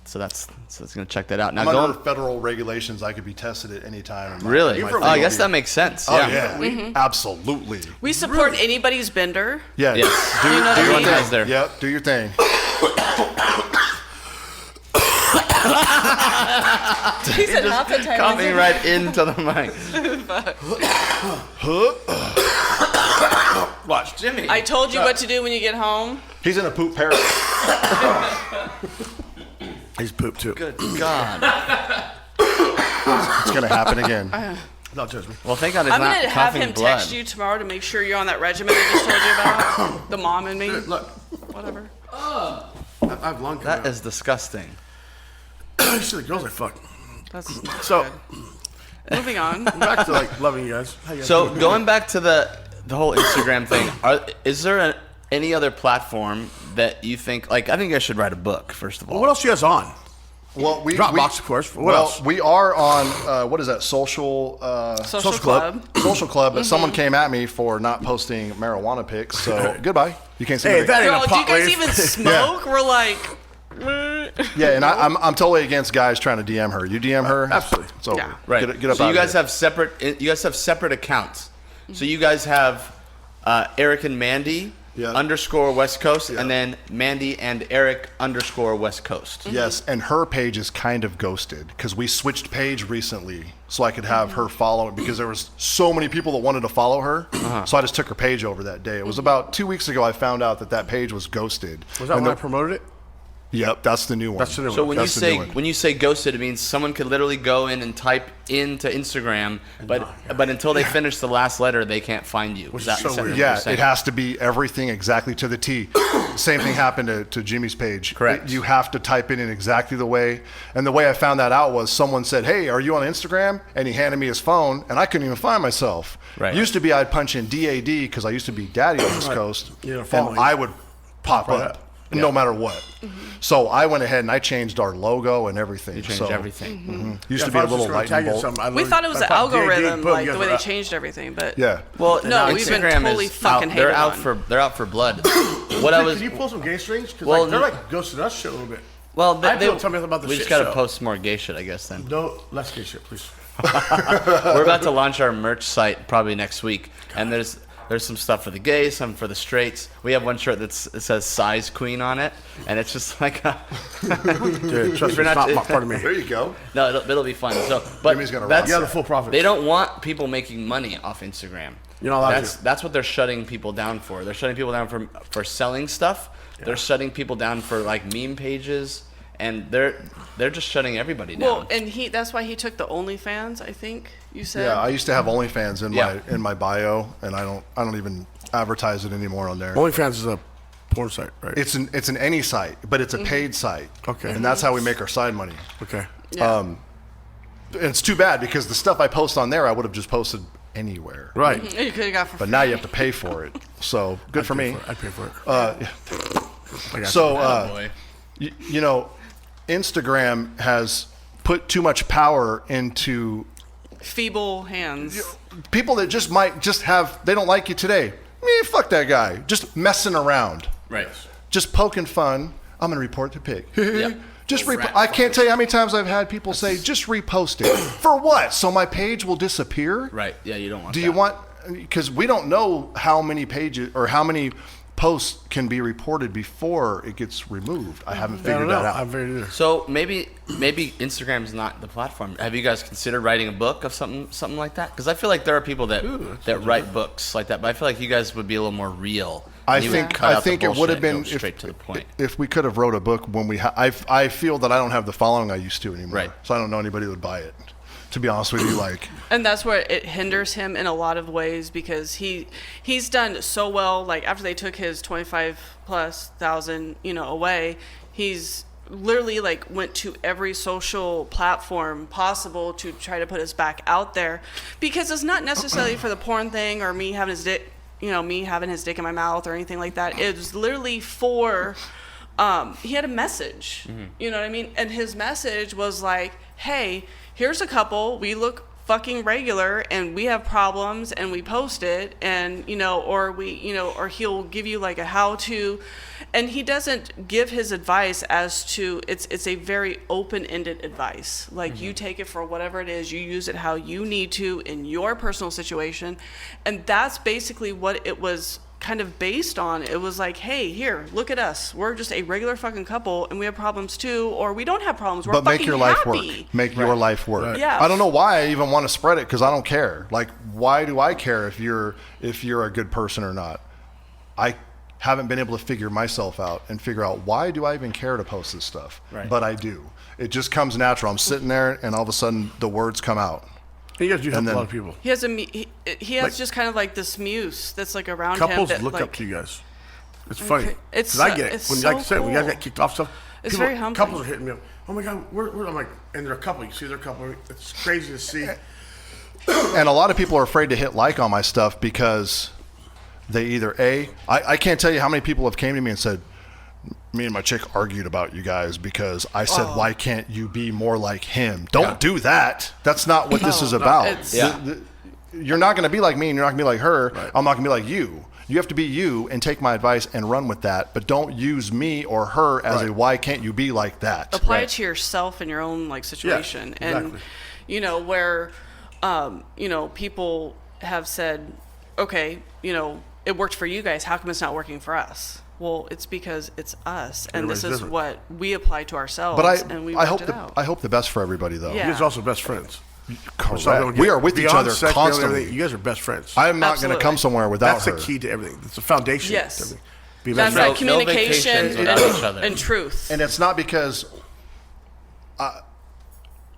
So that's gonna check that out. Now I'm go under federal regulations. I could be tested at any time. in my- really. my Oh, I guess field. that makes sense. Oh Yeah. yeah, absolutely. We support anybody's bender. Yeah. Yes. Do You know what I your mean? Guys thing. there. Yep. Do your thing. He said half the time. Coming right into the mic. Watch, Jimmy. I told you what to do when you get home. He's in a poop parrot. He's pooped too. Good God. It's gonna happen again. Don't judge me. Well, thank God it's I'm not gonna have coughing him blood. text you tomorrow to make sure you're on that regimen I just told you about. The mom and me. Look, Whatever. I have lung That cancer. is disgusting. You see the girls I fuck. That's So moving on. back to like loving you guys. How you guys So doing? going back to the whole Instagram thing, is there any other platform that you think, like, I think I should write a book, first of all. What else you guys on? Well, Dropbox, of course. What else? We are on what is that? Social Social Club. club. Social Club. But someone came at me for not posting marijuana pics. So goodbye. You can't see Hey, me. that ain't Girl, a do you pot guys wave. even smoke? We're like, Yeah, and I'm totally against guys trying to DM her. You DM her, Absolutely. So Yeah. Right. get up so out you of guys here. have separate accounts. So you guys have Erik and Mandy Yeah. _ West Coast, Yeah. and then Mandy and Erik _ West Coast. Yes, and her page is kind of ghosted because we switched page recently, so I could have her follow it because there was so many people that wanted to follow her. So I just took her page over that day. It was about 2 weeks ago I found out that page was ghosted. Was that And when I the- promoted it? Yep, that's the new one. That's the new So one. That's the new one. when you say ghosted, it means someone could literally go in and type into Instagram, but until they finish the last letter, they can't find you. Which Is that is so essentially weird. what Yeah, you're saying? it has to be everything exactly to the T. Same thing happened to Jimmy's page. Correct. You have to type it in exactly the way. And the way I found that out was someone said, "Hey, are you on Instagram?" And he handed me his phone, and I couldn't even find myself. Right. Used to be I'd punch in DAD because I used to be daddy on this coast, Yeah, and following. I would pop Right up. up. No matter what. So I went ahead and I changed our logo and everything. You changed So, everything. Used to if be I a was little just gonna lightning tag you bolt. something, I we literally- thought it was I the thought DAD, algorithm, boom, like you the guys way are they up. changed everything. But Yeah. Well, No, no, we've been Instagram totally is fucking out, they're hated out on. for blood. What I Can was you pull some gay strings? Because Well, they're like ghosting us shit a little bit. well, I feel tell me about the we shit just gotta show. post more gay shit, I guess. Then No, less gay shit, please. we're about to launch our merch site probably next week, and there's some stuff for the gays, some for the straights. We have one shirt it says "Size Queen" on it, and it's just like a Dude, trust me, You're it's not- not part of me. There you go. no, it'll be fun. So, but Jimmy's gonna that's rock You have the full profit. they don't want people making money off Instagram. You're not allowed to. That's what they're shutting people down for. They're shutting people down for selling stuff. They're shutting people down for like meme pages, and they're just shutting everybody down. well, and that's why he took the OnlyFans. I think you said. Yeah, I used to have OnlyFans Yeah. in my bio, and I don't even advertise it anymore on there. OnlyFans is a porn site, right? It's an any site, but it's a paid site. Okay. And that's how we make our side money. Okay. Yeah. And it's too bad because the stuff I post on there, I would have just posted anywhere. Right. You could have got for But now you have to pay for it. So good for me. I'd pay for it. I got So, boy. you know, Instagram has put too much power into feeble hands. people that just might just have, they don't like you today. Fuck that guy. Just messing around. Right. Just poking fun. I'm going to report the pig. Yep. Just Those rat I can't tell you how many times I've had people say, just repost it. For what? So my page will disappear? Right. Yeah, you don't want Do that. you want, because we don't know how many pages or how many posts can be reported before it gets removed. I haven't I figured don't know. that out. I'm very new. So maybe Instagram's not the platform. Have you guys considered writing a book of something like that? Because I feel like there are people that write books like that, but I feel like you guys would be a little more real. I And you would think cut out the it would bullshit have been and go straight to the point. if we could have wrote a book when we I feel that I don't have the following I used to anymore. Right. So I don't know anybody that would buy it. To be honest with you, like And that's where it hinders him in a lot of ways because he's done so well. Like after they took his 25,000+ away, he's literally like went to every social platform possible to try to put us back out there because it's not necessarily for the porn thing or me having his dick, me having his dick in my mouth or anything like that. It was literally for. He had a message, you know what I mean? And his message was like, hey, here's a couple, we look fucking regular and we have problems and we post it and, or he'll give you like a how-to. And he doesn't give his advice as to, it's a very open-ended advice. Like you take it for whatever it is, you use it how you need to in your personal situation. And that's basically what it was kind of based on. It was like, hey, here, look at us. We're just a regular fucking couple and we have problems too, or we don't have problems. We're but fucking make your life happy. work. Make your life work. Right. Yeah. I don't know why I even want to spread it because I don't care. Like, why do I care if you're a good person or not? I haven't been able to figure myself out and figure out why do I even care to post this stuff. Right. But I do. It just comes natural. I'm sitting there and all of a sudden the words come out. You guys do help And a then- lot of people. He has he has Like- just kind of like this muse that's like around Couples him. That, look like, up to you guys. It's funny. It's 'Cause I get it. it's When, so like I said, when you guys cool. got kicked off stuff, It's very humbling. couples are hitting me up. Oh my God, we're I'm like, and they're a couple. You see they're a couple. It's crazy to see. And a lot of people are afraid to hit like on my stuff because they either I can't tell you how many people have came to me and said, me and my chick argued about you guys because I said, why can't you be more like him? Don't do that. That's not what this is about. it's- Yeah. You're not going to be like me and you're not going to be like her. Right. I'm not going to be like you. You have to be you and take my advice and run with that. But don't use me or her as a why can't you be like that. Apply it to yourself in your own like situation. exactly. And where people have said, okay, it worked for you guys, how come it's not working for us? Well, it's because it's us, and Everybody's this is different. what we apply to ourselves, But and we I worked hope it the out. I hope the best for everybody though. Yeah. You guys are also best friends. Correct. So don't We get- are with each beyond other sex, beyond constantly. everything, you guys are best friends. I am not going to come Absolutely. somewhere without That's her. the key to everything. It's a foundation. Yes. To everything. Be a That's best like friend. No communication vacations without each other. and truth. And it's not because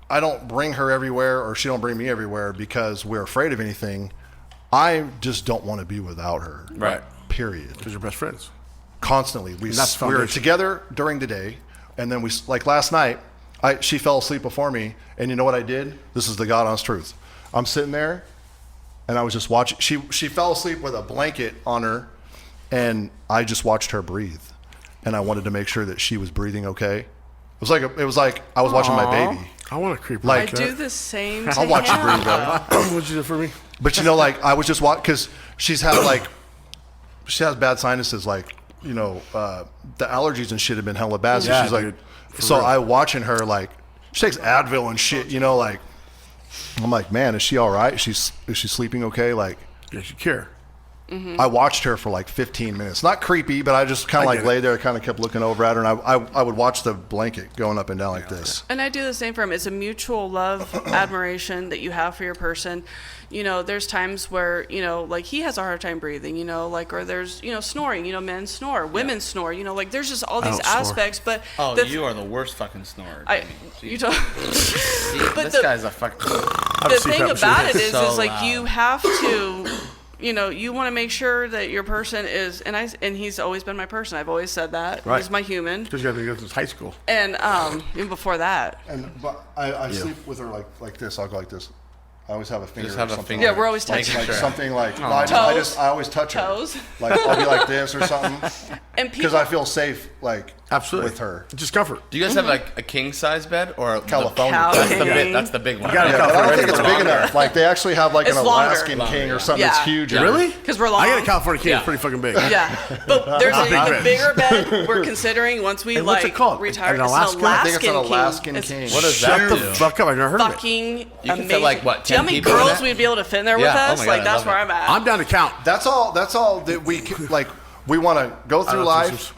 I don't bring her everywhere or she don't bring me everywhere because we're afraid of anything. I just don't want to be without her. Right. Period. Because you're best friends. Constantly. that's We were foundation. together during the day, and then like last night, she fell asleep before me, and you know what I did? This is the God honest truth. I'm sitting there, and I was just watching. She fell asleep with a blanket on her, and I just watched her breathe, and I wanted to make sure that she was breathing okay. It was like I was watching my baby. I want to creep I Like- like do that. the same. To I'll watch you him. breathe, brother. What'd you do for me? But I was just watching because she has bad sinuses, like the allergies and shit have been hella bad. So Yeah, she's like, dude, for so real. I watching her like she takes Advil and shit, like I'm like, man, is she all right? Is she sleeping okay? Like Yes, you care. I watched her for like 15 minutes. Not creepy, but I just kind of I like get it. lay there, kind of kept looking over at her, and I would watch the blanket going up and down like this. And I do the same for him. It's a mutual love, admiration that you have for your person. There's times where, like he has a hard time breathing, or there's, snoring, men snore, women snore, there's just all these don't snore. aspects. But Oh, the- you are the worst fucking snorer. you talk, See, but this the- guy's a fucking. the thing CPAP about it machine. is So like loud. you have to you want to make sure that your person is, and he's always been my person. I've always said that. Right. He's my human. Because you have to go to high school. And even before that. But I sleep with her like this. I'll go like this. I always have a finger. Just have or a something finger. Yeah, we're always like, touching. like something like no, Toes. I always touch her. Toes. Like I'll be like this or something. And Because I feel safe, like Absolutely. with her. Just comfort. Do you guys have like a king size bed or California. That's the big one. got it. Yeah, but I don't think it's big enough. Like they actually have like It's an longer. Alaskan king yeah. or something Yeah. that's huge. Yeah. Really? Because we're long. I got a California king. Yeah. It's pretty fucking big. Yeah, but there's Not a big. bigger bed we're considering once we Hey, what's like it called? retire. An It's Alaskan? an I Alaskan think it's an king. Alaskan It's king. What does Shut that the do? fuck up. I've never heard of it. fucking You can amazing. fit, like, what, Do you know 10 how many people in girls it? we'd be able to fit in there Yeah. with Oh us? my Like God, I that's love where it. I'm at. I'm down to count. That's all that we like. We want to go through life,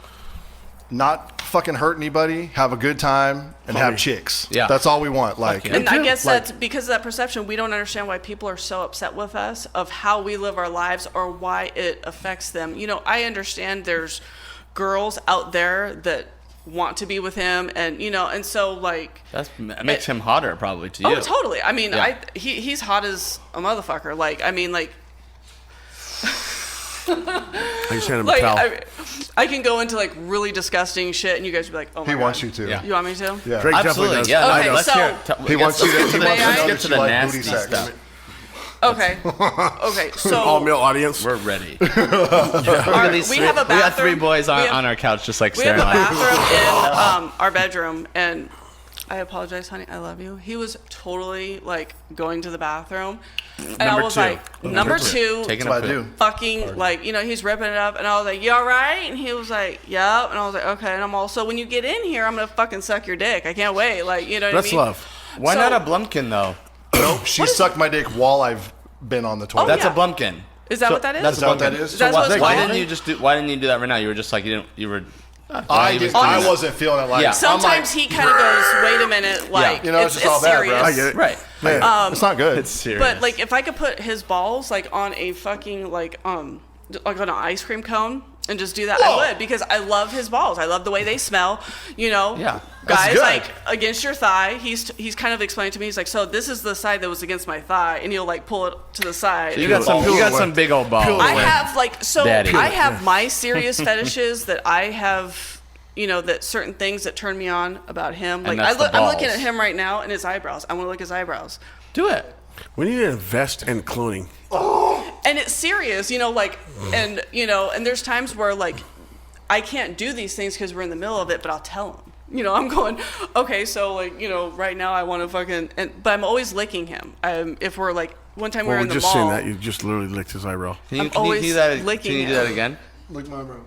not fucking hurt anybody, have a good time, and have chicks. Yeah. That's all we want. Like, yeah. And I too. guess Like- that's because of that perception. We don't understand why people are so upset with us of how we live our lives or why it affects them. I understand there's girls out there that want to be with him, and so like That makes him hotter probably to you. oh totally. I mean, Yeah. he's hot as a motherfucker. Like I mean, like. I just hand him a Like towel. I can go into like really disgusting shit, and you guys would be like, "Oh my he god." wants you to. Yeah. You want me to? Yeah. Drake definitely Absolutely. does. Yeah. Okay, let's so- hear it. He wants you to. He May wants I? to know Get that to you the like nasty booty sex. stuff. Okay. Okay. So All male audience. We're ready. we have a bathroom. We got three boys We have- on our couch just like We have staring a at us. bathroom in our bedroom, and I apologize, honey. I love you. He was totally like going to the bathroom, and I Number was two. like, number two, Taking That's a what I poop. do. fucking like he's ripping it up, and I was like, "You all right?" And he was like, "Yep." And I was like, "Okay." And I'm also, when you get in here, I'm gonna fucking suck your dick. I can't wait. Like what That's I mean? love. Why So- not a blumpkin though? Nope. She sucked my dick while I've been on the toilet. That's yeah. a blumpkin. Is that what that is? That's Is that what that is? Is that So what it's Why called? didn't you just do? Why didn't you do that right now? You were just like you were. I wasn't feeling it like. Yeah. Sometimes he kind of goes, "Wait a minute," like You know, it's just all bad, bro. serious. I get it. Right. Yeah, it's not good. It's serious. But like, if I could put his balls like on a fucking like on an ice cream cone and just do that, Whoa. I would, because I love his balls. I love the way they smell. Yeah. That's Guys, good. like against your thigh. He's kind of explained to me. He's like, so this is the side that was against my thigh, and he'll like pull it to the side. you got some. Peel You got away. some big old balls. Peel I away. have like so Daddy. I have my serious fetishes that I have. That certain things that turn me on about him. Like that's the I'm looking balls. at him right now and his eyebrows. I want to look at his eyebrows. Do it. We need to invest in cloning. And it's serious, and and there's times where like I can't do these things because we're in the middle of it, but I'll tell him. I'm going, okay, so like right now I want to fucking, but I'm always licking him. If we're like one time we Well, were we in the just mall. seen that. You just literally licked his eyebrow. Can you, I'm can you always do that? licking Can you do him. that again? Look my bro.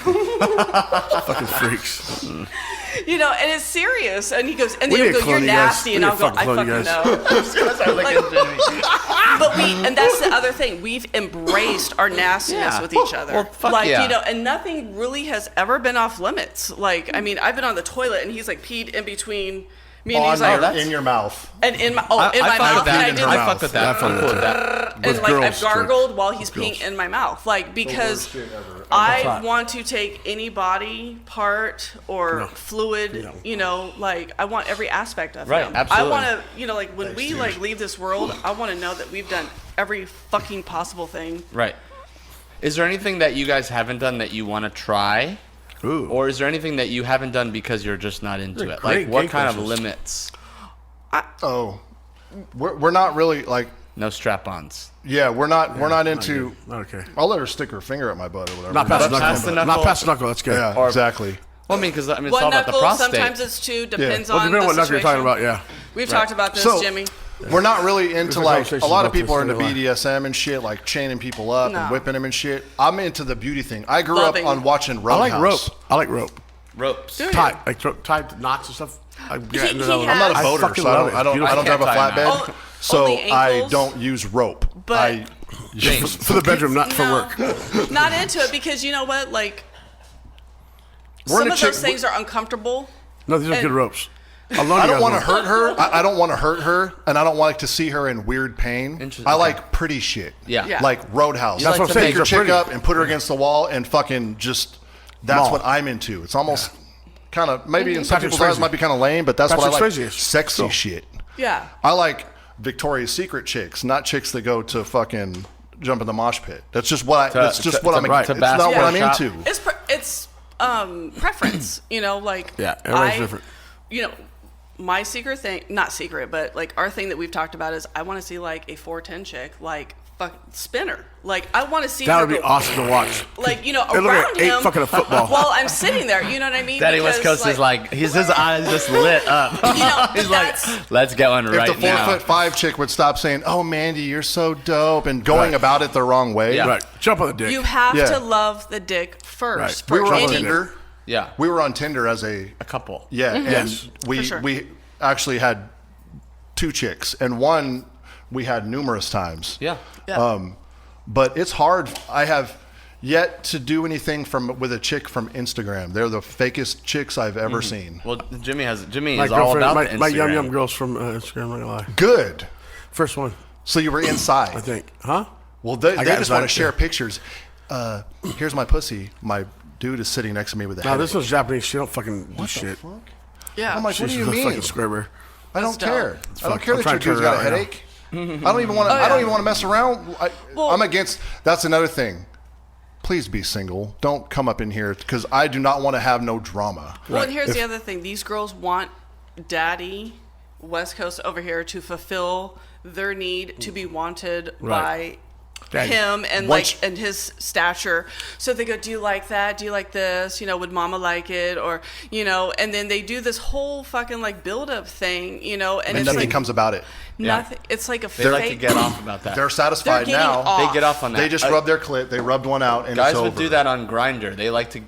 Fucking freaks. and it's serious. And he goes, and We then need he'll to go, "You're clone you guys. nasty," We and need I'll to go, fucking "I clone fucking you know." But and that's the other thing. We've embraced our nastiness Yeah. with each other. Well, fuck like, yeah. and nothing really has ever been off limits. Like, I mean, I've been on the toilet and he's like peed in between me and he's like, in your mouth. and in my, in I my fuck mouth, with that. and I in did her like, I fuck with that. I'm cool with that. and With like I've girls, gargled while he's girls. peeing in my mouth. Like, because worst shit ever. I want to take any body part or fluid, like I want every aspect of Right, him. absolutely. I want to, like when we like leave this world, I want to know that we've done every fucking possible thing. Right. Is there anything that you guys haven't done that you want to try? Ooh. Or is there anything that you haven't done because you're just not into They're it? great Like, what gay kind of questions. limits? Oh, we're not really like. No strap-ons. Yeah, we're not into. Not okay. I'll let her stick her finger at my butt or whatever. Not past the Past the knuckle. knuckle. Not past the knuckle. That's good. Yeah, Or- exactly. Well, I mean, because it's One all about the knuckle, prostate. sometimes it's two, depends Well, on depending on the what knuckle you're talking situation. about, yeah. We've talked about this, So- Jimmy. We're not really into a like conversation a lot of about people are this into later on. BDSM and shit, like chaining people up No. and whipping them and shit. I'm into the beauty thing. I grew Loving. up on watching I Roadhouse. like rope. I like rope. Ropes. Dude. Tied. Like tied knots and stuff. I get into that one. I'm not a I'm not a I boater, fucking so love it. I don't Beautiful. drive a Can't tie flatbed. them. So Only I ankles, don't use rope. but- For the bedroom, not for No, work. not into it because you know what? Like, We're in some a of chick- those things are uncomfortable. No, these are And- good ropes. I don't want to hurt her. I don't want to hurt her, and I don't like to see her in weird pain. Interesting. I Okay. like pretty shit. Yeah. Yeah. Like Roadhouse. That's what I'm Pick saying, your they're chick pretty. up and put her against the wall and fucking just. That's Maul. what I'm into. It's almost kind of maybe in some Patrick people's eyes Swayze. might be kind of lame, but that's what I Patrick like. Swayze is. Sexy Cool. shit. Yeah. I like Victoria's Secret chicks, not chicks that go to fucking jump in the mosh pit. That's just what that's just what I'm. right. It's not what I'm shop. into. It's preference, like everybody's different. My secret thing, not secret, but like our thing that we've talked about is I want to see like a 4'10" chick, like spinner. Like I want to see That her would be go, awesome to watch. like They look around like 8 him fucking a football. while I'm sitting there, you know what I mean? Daddy Because, West Coast is like his eyes just lit up. He's like, let's get one right If the now. 4'5" chick would stop saying, "Oh, Mandy, you're so dope," and going about it the wrong way. Yeah. Right. Jump on the dick. you have Yeah. to love the dick first. Right. For We were on any- Tinder. Yeah, We were on Tinder as a couple. yeah, and Yes. we For sure. we actually had 2 chicks, and one we had numerous times. Yeah. But it's hard. I have yet to do anything with a chick from Instagram. They're the fakest chicks I've ever seen. Well, Jimmy my is all girlfriend, about my, the Instagram. my yum yum girls from Instagram. I'm not gonna lie. Good. First one, So you were inside. I think. Huh? Well, they got just want to invited share too. pictures. Here's my pussy. My dude is sitting next to me with a No, headache. this one's Japanese. She don't fucking do What the shit. fuck? Yeah. I'm like, what She's do you a mean? fucking square bear. I don't That's care. dope. I don't fuck- care I'm that trying your to dude's turn got a it out right headache. I don't even want to. I don't even want to mess around. I'm against. That's another thing. Please be single. Don't come up in here because I do not want to have no drama. Well, and here's the other thing. These girls want daddy, West Coast over here, to fulfill their need to be wanted Right. by Daddy. him and Once- and his stature. So they go, do you like that? Do you like this? Would mama like it? Or, and then they do this whole fucking like build up thing, and And it's nothing like comes about it. nothing. It's like a They fake. like to get off about that. They're satisfied getting now. off. They get off on that. They just rubbed their clit. They rubbed one out, and Guys it's would over. do that on Grindr. They like to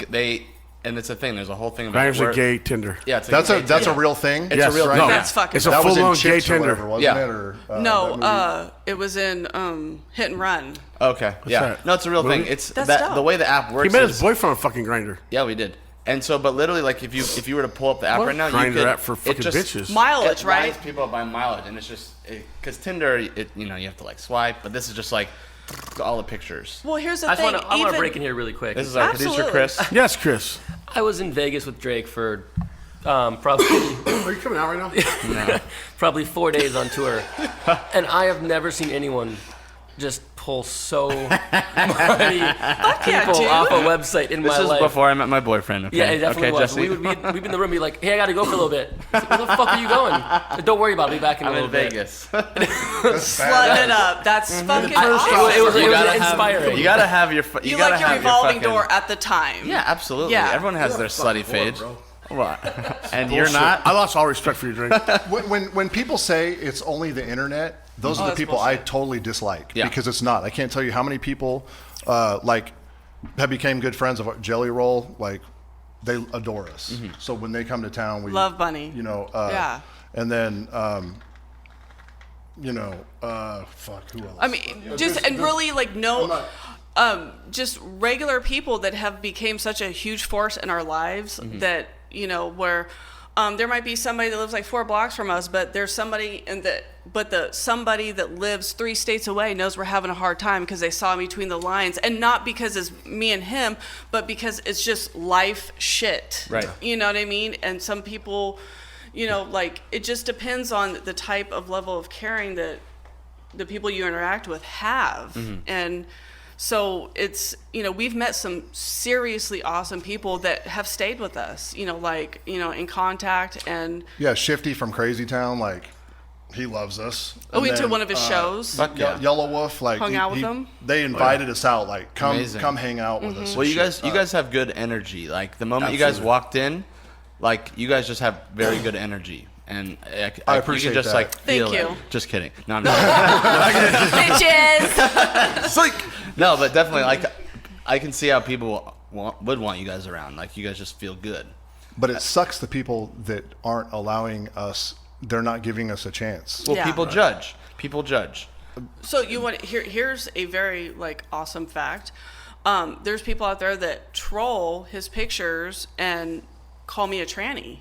and it's a thing. There's a whole thing about Grindr's where- a gay Tinder. Yeah, it's That's like a real thing. It's a real right? thing. No, That's fucking It's a That was in full-blown gay Chicks or Tinder. whatever, wasn't Yeah. it? Or, that no, movie? it was in Hit and Run. Okay, yeah. that? No, it's a real thing. Movie? It's That's that dope. the way the app works. He met is, his boyfriend on fucking Grindr. Yeah, we did. And so, but literally, like if you were to pull up the app What right now, you Grindr could app for it fucking just- bitches? Mileage, it right? lines people up by mileage, and it's just because Tinder, you have to like swipe, but this is just like all the pictures. Well, here's the I thing. want to even- break in here really quick. This is our Absolutely. producer Chris. Yes, Chris. I was in Vegas with Drake for probably Are you coming out right now? probably 4 days on tour, and I have never seen anyone just pull so many yeah, people dude. off a website in This my is life. before I met my boyfriend. Okay, Yeah, it definitely okay, was. Jesse. We'd be in the room, and be like, "Hey, I got to go for a little bit." It's like, where the fuck are you going? Don't worry about it. I'll be back in a I'm little in bit. Vegas. Slutting it up. That's fucking It awesome. was You gotta inspiring. You gotta have your. You gotta like your have revolving fucking- door at the time. Yeah, absolutely. Yeah. Everyone has their slutty phase. What? And you're Bullshit. not. I lost all respect for you, Drake. When people say it's only the internet, those are the that's people I bullshit. totally dislike Yeah. because it's not. I can't tell you how many people like have became good friends of Jelly Roll. Like they adore us. So when they come to town, we Love Bunny. Yeah. And then fuck, who else? I mean, really like just regular people that have became such a huge force in our lives that where there might be somebody that lives like 4 blocks from us, but there's somebody somebody that lives 3 states away knows we're having a hard time because they saw in between the lines, and not because it's me and him, but because it's just life shit. Right. You know what I mean? And some people, like it just depends on the type of level of caring that the people you interact with have. And so it's, we've met some seriously awesome people that have stayed with us, in contact. And Yeah, Shifty from Crazy Town, like he loves us. we went And to then, one of his shows. Fuck yeah. Yellow Wolf, like Hung out with them? They invited us out, like come Amazing. hang out with us. Well, and you shit. guys have good energy. Like the moment you guys Absolutely. walked in, like you guys just have very good energy. And I you appreciate can just that. like feel Thank it. you. Just kidding. No, I'm not. Bitches! No, but definitely, like I can see how people would want you guys around. Like you guys just feel good. But it sucks the people that aren't allowing us. They're not giving us a chance. Well, Yeah. people judge. People judge. So you want here's a very awesome fact. There's people out there that troll his pictures and call me a tranny.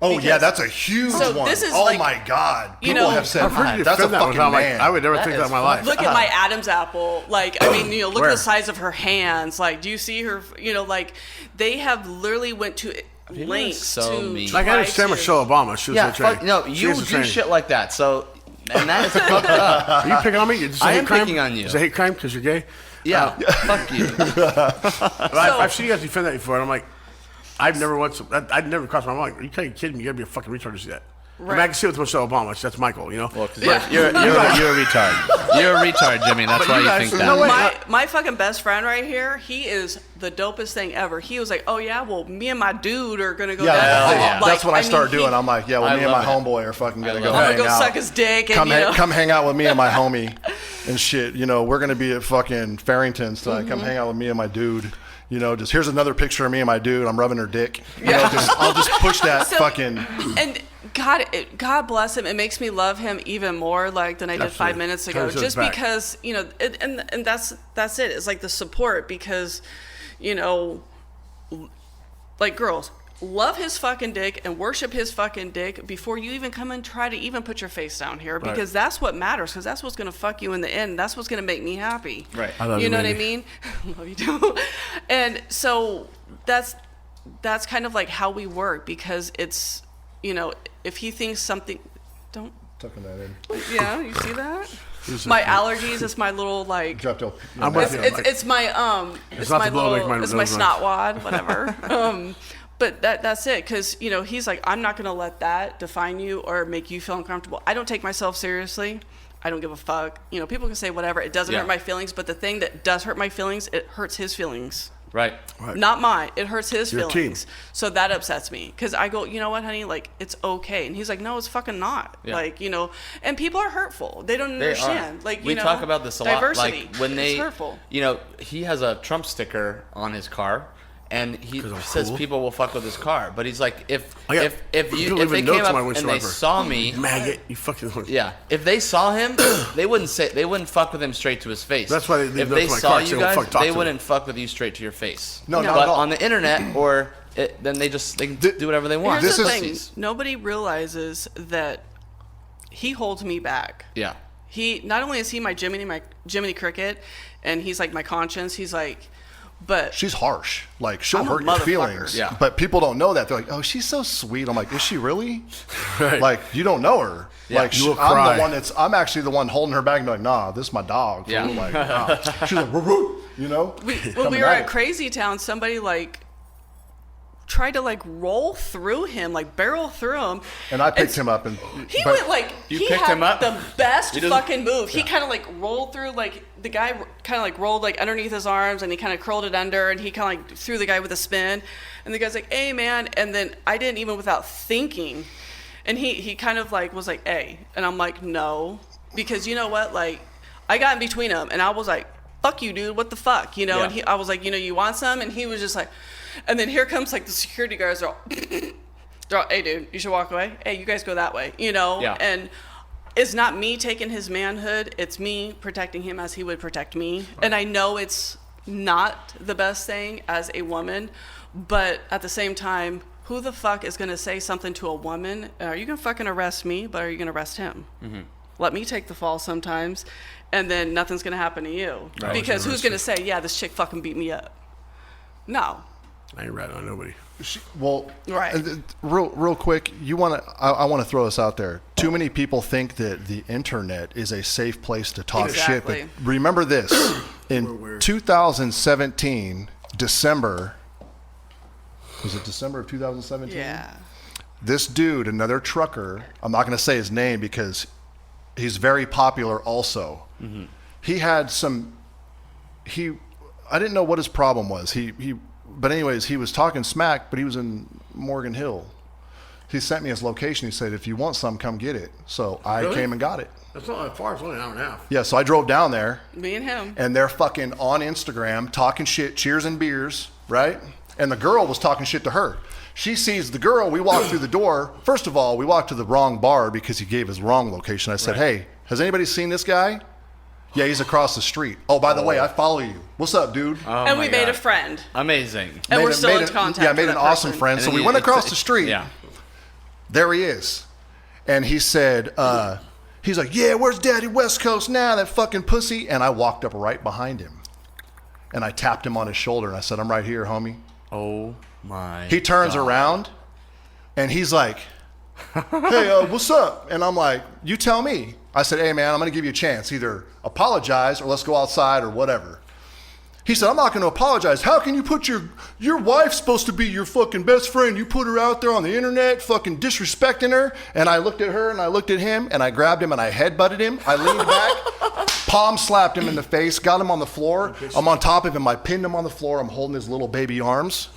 Oh Because- yeah, that's a huge So one. this is oh like- my god, you people know- have said I've heard you that's a defend that one. fucking I'm like, man. I would never That think that in is my life. Look at my Adam's apple. Like, I mean, look Where? at the size of her hands. Like, do you see her? They have literally went to lengths so to mean. try Like I understand to- Michelle Obama. She was Yeah, a tranny. fuck, no, She you was a do tranny. shit like that. So And that is fucked up. Are you picking on me? Is this a I hate am crime? picking on you. Is it a hate crime because you're gay? Yeah, fuck you. I've seen you guys defend that before, and I'm like, I'd never crossed my mind. Are you kidding me? You gotta be a fucking retard to see that. I mean, I can see it with Michelle Obama. That's Michael, you know? Well, because you're a retard. You're a retard, Jimmy. That's why you think that. No way. My fucking best friend right here, he is the dopest thing ever. He was like, oh yeah, well, me and my dude are gonna go down. Yeah, Like, that's what I start doing. I'm like, yeah, well, I me and my love it. homeboy are fucking gonna go love it. I'm hang gonna go out. suck his dick and Come hang out with me and my homie and shit. You know, we're gonna be at fucking Farrington's tonight. Come hang out with me and my dude. You know, just here's another picture of me and my dude. I'm rubbing her dick. You know, I'll just push that fucking. And God bless him. It makes me love him even more, like than I did 5 minutes ago. Just because, you know, and that's it. It's like the support because, you know, like girls, love his fucking dick and worship his fucking dick before you even come and try to even put your face down here because that's what matters because that's what's going to fuck you in the end. That's what's going to make me happy. Right. I love you know Mandy. what I mean? Love you too. And so that's kind of like how we work because it's, you know, if he thinks something, don't. Tucking that in. Yeah, you see that? My allergies is my little like. Dropped your. I'm with you. It's my It's my not the blow little like my it's my nose snot wad, whatever. But that's it, because you know he's like, I'm not gonna let that define you or make you feel uncomfortable. I don't take myself seriously. I don't give a fuck. You know, people can say whatever. It doesn't hurt my feelings, but the thing that does hurt my feelings, it hurts his feelings. Right. Not mine. It hurts his Your feelings. team. So that upsets me because I go, you know what, honey? Like, it's okay. And he's like, no, it's fucking not. Yeah. Like, you know, and people are hurtful. They don't understand. Like, you we know, talk about this a diversity. lot. Like when it's hurtful. you know, he has a Trump sticker on his car. And he says cool? people will fuck with his car, but he's like, if You they leaving came notes on up my and windshield they wiper. saw me, Maggot, you fucking. yeah, if they saw him, they wouldn't fuck with him straight to his face. That's why they leave if notes they on my saw car, you so guys, fuck, talk they to wouldn't fuck with you straight to your face. No, not but at all. on the internet or then they can do whatever they want. Here's This the is- thing. Nobody realizes that he holds me back. Yeah. He not only is he my Jiminy Cricket, and he's like my conscience. He's like, but She's harsh. Like, she'll I'm a hurt your motherfucker. feelings. Yeah. But people don't know that. They're like, oh, she's so sweet. I'm like, is she really? Right. Like, you don't know her. Yeah. Like, You will I'm cry. the one I'm actually the one holding her back and be like, nah, this is my dog. Yeah. Like, nah. She's like, woo, woo, you know? when Coming we were at at it. Crazy Town, somebody like tried to like roll through him, like barrel through him. And I picked him up. And He but- went like You he picked had him up? the best He doesn't- fucking move. He kind of like rolled through, like the guy kind of like rolled like underneath his arms, and he kind of curled it under, and he kind of like threw the guy with a spin, and the guy's like, "Hey man," and then I didn't even without thinking, and he kind of like was like, "Hey," and I'm like, "No," because you know what, like I got in between him, and I was like, "Fuck you, dude! What the fuck?" You know, Yeah. and I was like, "You know, you want some?" And he was just like, and then here comes like the security guards are all. They're all, hey, dude, you should walk away. Hey, you guys go that way, you know? Yeah. And it's not me taking his manhood. It's me protecting him as he would protect me. And I know it's not the best thing as a woman, but at the same time, who the fuck is going to say something to a woman? Are you going to fucking arrest me, but are you going to arrest him? Mm-hmm. Let me take the fall sometimes, and then nothing's going to happen to you. Right. Because who's going to say, yeah, this chick fucking beat me up? No. I ain't ratting on nobody. Well, Right. real quick, I want to throw this out there. Too many people think that the internet is a safe place to talk Exactly. shit. But remember this: in 2017, December, was it December of 2017? Yeah. This dude, another trucker, I'm not going to say his name because he's very popular also. Mm-hmm. He had I didn't know what his problem was. But anyways, he was talking smack, but he was in Morgan Hill. He sent me his location. He said, if you want some, come get it. So I Really? came and got it. That's not that far. It's only an hour and a half. Yeah, so I drove down there, Me and him. and they're fucking on Instagram talking shit, cheers and beers, right? And the girl was talking shit to her. She sees the girl. We walk through the door. First of all, we walked to the wrong bar because he gave his wrong location. I said, hey, has anybody seen this guy? Yeah, he's across the street. Oh, by the way, I follow you. What's up, dude? Oh And my we made God. a friend. Amazing. And we're Made still in an- contact. Yeah, made with an that awesome person. friend. So And we he- went across it's- the street. Yeah. There he is. And he said, he's like, yeah, where's Daddy West Coast now, that fucking pussy? And I walked up right behind him. And I tapped him on his shoulder and I said, I'm right here, homie. Oh my. He turns around and he's like, hey, what's up? And I'm like, you tell me. I said, hey, man, I'm going to give you a chance. Either apologize or let's go outside or whatever. He said, I'm not going to apologize. How can you put your wife's supposed to be your fucking best friend? You put her out there on the internet fucking disrespecting her. And I looked at her and I looked at him and I grabbed him and I headbutted him. I leaned back, palm slapped him in the face, got him on the floor. I'm on top of him. I pinned him on the floor. I'm holding his little baby arms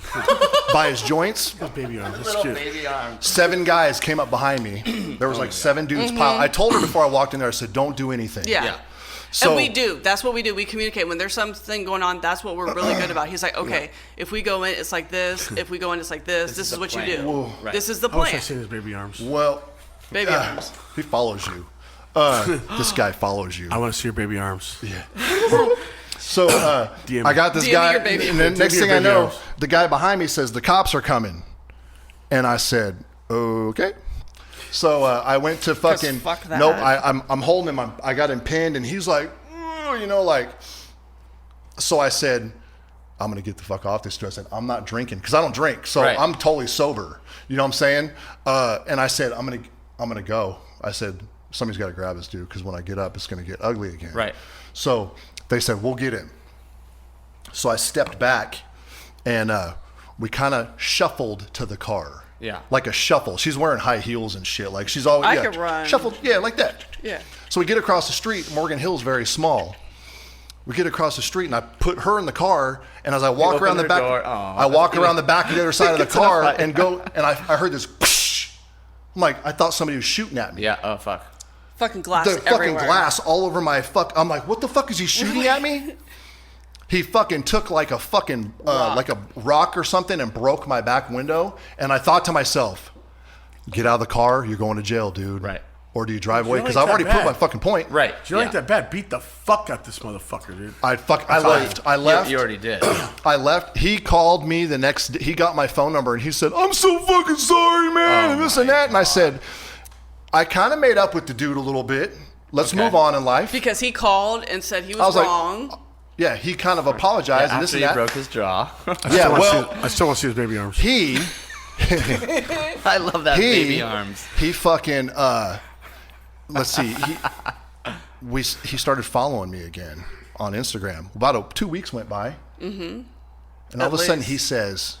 by his joints. Baby arms. That's Little cute. baby arms. 7 guys came up behind me. There was like 7 dudes piled. I told her before I walked in there, I said, don't do anything. Yeah. So, and we do. That's what we do. We communicate. When there's something going on, that's what we're really good about. He's like, okay, if we go in, it's like this. If we go in, it's like this. This is what you do. Whoa. Right. This is the I wish I plan. seen his baby arms. well, Baby arms. he follows you. This guy follows you. I want to see your baby arms. So DM I got this DM guy, your baby and then arms. next DM thing your I baby know, arms. the guy behind me says, the cops are coming. And I said, okay. So I went to fucking, fuck that. nope, I'm holding him, I got him pinned, and he's like, you know, like, so I said, I'm going to get the fuck off this dude. I said, I'm not drinking, because I don't drink, so Right. I'm totally sober. You know what I'm saying? And I said, I'm gonna go. I said, somebody's got to grab this dude, because when I get up, it's going to get ugly again. Right. So they said, we'll get him. So I stepped back, and we kind of shuffled to the car. Yeah. Like a shuffle. She's wearing high heels and shit. Like she's always. I yeah, could run. Shuffled. Yeah, like that. Yeah. So we get across the street. Morgan Hill's very small. We get across the street, and I put her in the car. And as I walk open around the her back, door. Aw. I walk around the back of the other side of the Gets in a car fight. and go. And I heard this. Psh! I'm like, I thought somebody was shooting at me. Yeah. Oh fuck. Fucking glass The fucking everywhere. glass all over my fuck. I'm like, what the fuck is he shooting at me? He fucking took like a fucking like a rock or something and broke my back window. And I thought to myself, get out of the car, you're going to jail, dude. Right. Or do you drive away? You Because like I've already that proved bad. my fucking point. Right. If you like that bad, beat the fuck out this motherfucker, dude. I left. I left. You already did. I left. He called me the next day. He got my phone number and he said, I'm so fucking sorry, man, and this and that. And I said, I kind of made up with the dude a little bit. Let's Okay. move on in life. Because he called and said he I was was wrong. like, yeah, he kind of apologized and this After and you that. broke his jaw. Yeah, well, I still want to see his baby arms. he I love that baby arms. He fucking let's see. He started following me again on Instagram. About 2 weeks went by. Mm-hmm. And all of a sudden he says,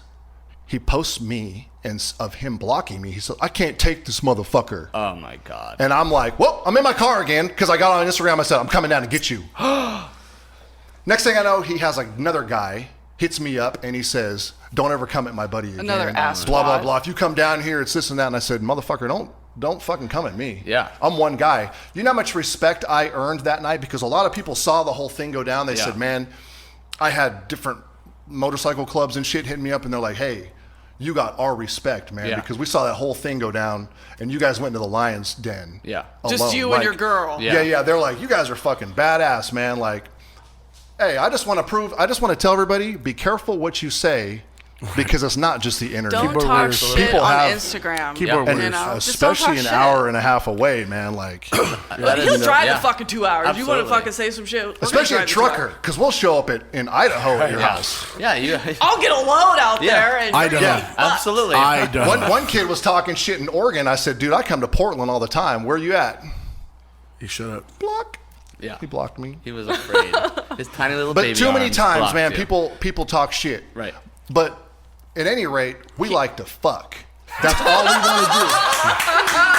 he posts me and of him blocking me. He said, I can't take this motherfucker. Oh my god. And I'm like, well, I'm in my car again because I got on Instagram. I said, I'm coming down to get you. Next thing I know, he has like another guy hits me up and he says, don't ever come at my buddy again. Another ass Blah, blah, twat. blah. If you come down here, it's this and that. And I said, motherfucker, don't fucking come at me. Yeah. I'm one guy. You know how much respect I earned that night? Because a lot of people saw the whole thing go down. They Yeah. said, man, I had different motorcycle clubs and shit hitting me up and they're like, hey, you got our respect, man, Yeah. because we saw that whole thing go down and you guys went into the lion's den. Yeah. Just alone. you and Like, your girl. Yeah. yeah, they're like, you guys are fucking badass, man. Like, hey, I just want to tell everybody, be careful what you say because it's not just the internet. Don't Keyboard talk warriors. shit People on have- Instagram. Keyboard you warriors. know? Just don't Especially talk an shit. hour and a half away, man. Like, That He'll is- drive yeah. the fucking 2 hours. You want to Absolutely. fucking say some shit? we're gonna especially a drive the 2 hours. trucker, because we'll show up in Idaho at your Yeah. house. Yeah. You. I'll get a load out Yeah. there and Idaho. Yeah. Absolutely. One kid was talking shit in Oregon. I said, dude, I come to Portland all the time. Where you at? He shut up. Block. Yeah. He blocked me. He was afraid. His tiny little But baby too many arms times, blocked man, you. people talk shit. Right. But at any rate, we like to fuck. That's all we want to do.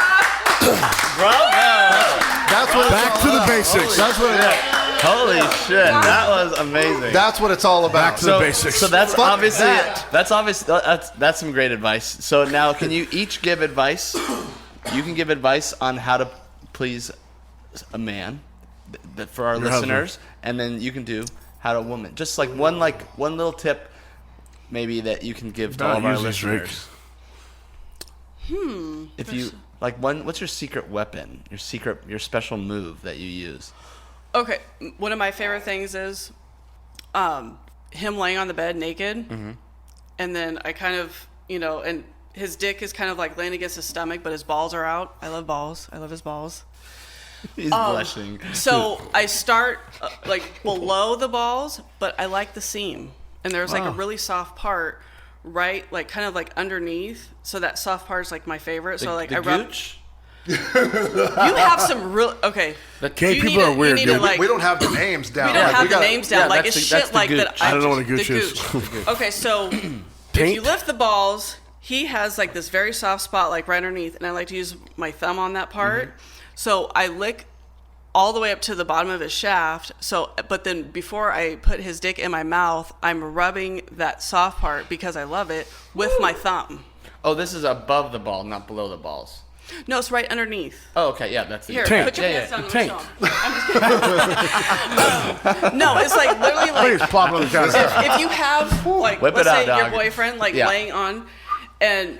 That's what Back it's to all the about. basics. That's what it is. Holy shit. That was amazing. That's what it's all about. Back to the basics. So that's Fuck obviously that. that's some great advice. So now can you each give advice? You can give advice on how to please a man for our Your listeners, and then you can do how to woman. Just like one little tip maybe that you can give to all of our Usually Drake. listeners. If you like what's your secret weapon? Your special move that you use? Okay, one of my favorite things is him laying on the bed naked, and then I kind of, and his dick is kind of like laying against his stomach, but his balls are out. I love balls. I love his balls. He's blushing. So I start like below the balls, but I like the seam, and there's like a really soft part, right, like kind of like underneath. So that soft part is like my favorite. So like the I rub. gooch? You have some real okay. Gay you people need are weird, You need to, dude. like, We don't have the names down. we don't have the names down. yeah, Like that's it's the- that's shit the like that. gooch. I don't know what a the gooch is. Okay, so if Taint? you lift the balls, he has like this very soft spot like right underneath, and I like to use my thumb on that part. So I lick all the way up to the bottom of his shaft. So, but then before I put his dick in my mouth, I'm rubbing that soft part because I love it with my thumb. Oh, this is above the ball, not below the balls. No, it's right underneath. Oh, okay, yeah, that's the Here, Taint. put your Yeah, hands yeah. down. Taint. I'm just kidding. No, it's like literally like Please plop it on the counter. if you have like Whip let's it out, say your dog. boyfriend like Yeah. laying on, and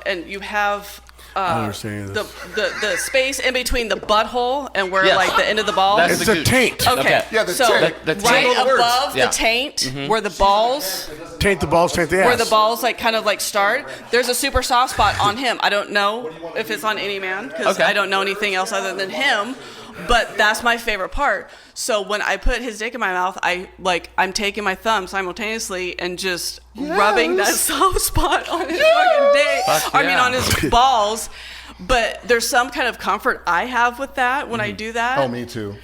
and you have don't understand the, this. the space in between the butthole and where Yes. like the end of the ball. That's It's the a gooch. taint. Okay. Yeah, the so taint. The right taint. above Yeah. the taint, where the balls, Taint the balls, taint the ass. where the balls like kind of like start. There's a super soft spot on him. I don't know if it's on any man because Okay. I don't know anything else other than him. But that's my favorite part. So when I put his dick in my mouth, I'm taking my thumb simultaneously and just rubbing that soft spot on his fucking dick. Fuck I mean, yeah. on his balls. But there's some kind of comfort I have with that when I do that. Oh, me too.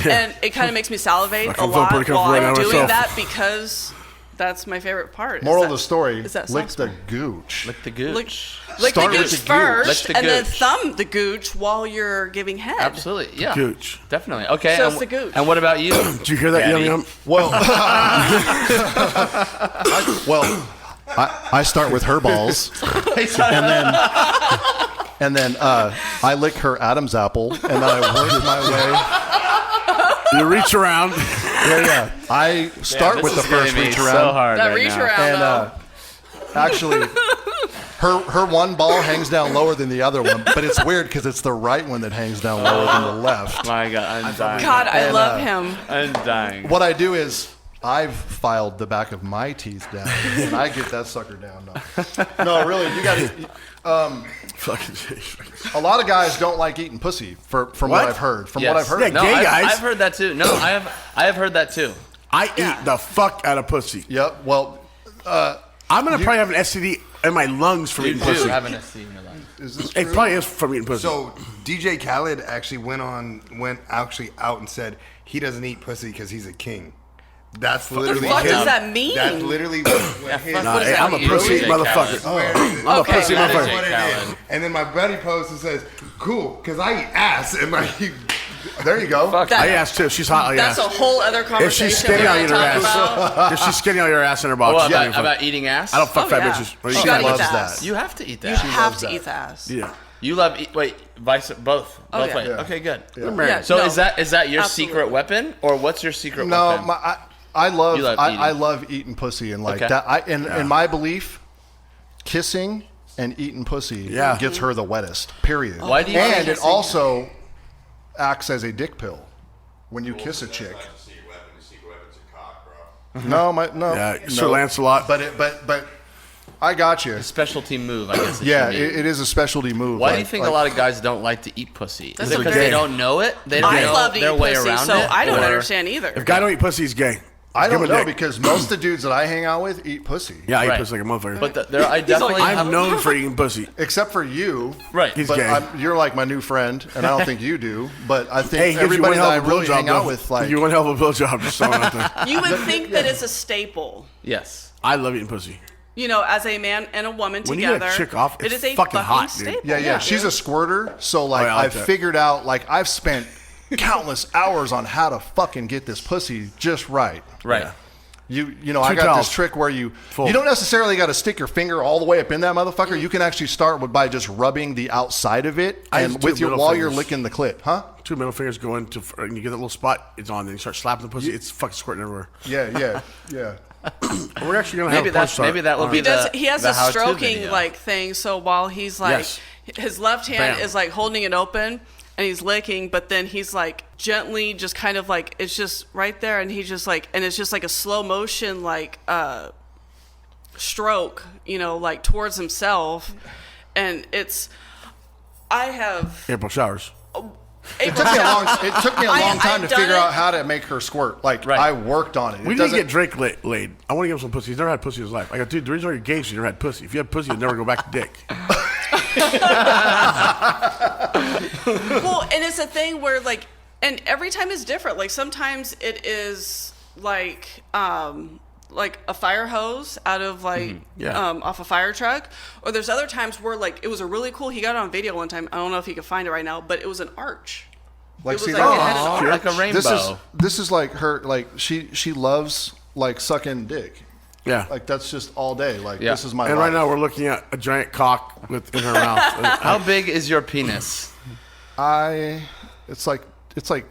And it kind of makes me salivate Fuck, a I'm feeling lot pretty while comfortable I'm right now doing myself. that because that's my favorite part. Moral of the story: is that lick soft the spot. gooch. Lick the gooch. Lick the Start with gooch the gooch. first, Lick the and then gooch. thumb the gooch while you're giving head. Absolutely, yeah. Gooch. Definitely. Okay, So and, it's the gooch. and what about you? Did you hear that, Daddy? yum yum? Well, I start with her balls, and then I lick her Adam's apple, and then I work my way. You reach around. Yeah. I start with the first reach around. So hard That right reach now. around, And though. actually, her one ball hangs down lower than the other one, but it's weird because it's the right one that hangs down lower than the left. My God, I'm dying. God, I and, love him. I'm dying. What I do is I've filed the back of my teeth down, and I get that sucker down. No, really, you got to. Fucking A lot of guys don't like eating pussy, from what What? I've heard. From Yes. what I've heard. Yeah, No, gay I've, guys. I've heard that too. No, I have heard that too. I eat the fuck out of pussy. Yep. Well, I'm gonna probably have an STD in my lungs from eating You pussy. have an SC in your life. is this It true? probably is from eating pussy. So DJ Khaled actually went actually out and said he doesn't eat pussy because he's a king. That's literally fuck his- does that mean? That's literally what his. Nah, What is hey, that I'm a mean? pussy DJ motherfucker. Khaled. I'm Okay. a pussy That is motherfucker. what it Khaled. is. And then my buddy posts and says, "Cool, because I eat ass." And like, There you go. Fuck. That- I asked too. She's hot. That's a whole other If conversation. she's skinny, we're I'll gonna eat her talk about. ass. If she's skinny, I'll eat her ass in her box. Well, Yeah, about eating ass? I don't fuck Oh, fat yeah. bitches. What You you gotta got? eat loves the ass. that. You You have to eat that. have loves to that. eat the ass. Yeah. You love wait, both Oh, yeah. ways. Yeah. Okay, good. Yeah, So no, is that your absolutely. secret weapon, or what's your secret No, weapon? I love You love I eating. love eating pussy and like Okay. that. In my belief, kissing and eating pussy Yeah. gets her the wettest. Period. Why do you And think it also acts as a dick pill when you kiss a chick. No, no. Yeah, no. Sir Lancelot. But I got you. specialty move? I guess. Yeah, should be. it is a specialty move. Why do like- you think like- a lot of guys don't like to eat pussy? That's Is it a because gay. they don't know it? They don't I know love to their eat way pussy, around so it? I don't or- understand either. If guy don't eat pussy, he's gay. I Give don't him a know dick. because most of the dudes that I hang out with eat pussy. Yeah, I eat Right. pussy like a motherfucker. But I definitely have. I'm known for eating pussy. Except for you. Right. He's But gay. you're like my new friend, and I don't think you do. But I think Hey, gives you everybody one hell that I of a really blowjob, hang out though. with, like, Gives you one hell of a blowjob. Just throwing it out there. You would think that it's a staple. Yes. I love eating pussy. You know, as a man and a woman When you get a together, chick off, it it's is a fucking hot, dude. staple. yeah. She's a squirter, so like Oh, yeah, I like I've that. figured out, like I've spent countless hours on how to fucking get this pussy just right. Right. Yeah. You know, I got towels. this trick where you Full. don't necessarily got to stick your finger all the way up in that motherfucker. You can actually start by just rubbing the outside of it, I and just do with your middle while you're fingers. licking the clit, huh? 2 middle fingers go into, and you get that little spot, it's on, then you start slapping the pussy, it's fucking squirting everywhere. Yeah. We're actually going to have Maybe a porn star. maybe that will be He has the a how-to stroking video. like thing, so while he's like, Yes. his left hand Bam. is like holding it open and he's licking, but then he's like gently just kind of like, it's just right there, and he's just like, and it's just like a slow motion like stroke, you know, like towards himself, and it's, I have April showers. It took me a long time I've to figure done out it. how to make her squirt. Like Right. I worked on it. We need to get Drake laid. I want to give him some pussy. He's never had pussy in his life. I go, dude, the reason why you're gay is you never had pussy. If you had pussy, you'd never go back to dick. Well, and it's a thing where like, and every time is different. Like sometimes it is like a fire hose out of like off a fire truck, or there's other times where like it was a really cool. He got it on video one time. I don't know if he can find it right now, but it was an arch. Like, It was see, like it had an arch. like a rainbow. This is like her. Like she loves like sucking dick. Yeah. Like that's just all day. Like Yeah. this is my And life. right now we're looking at a giant cock in her mouth. How big is your penis? It's like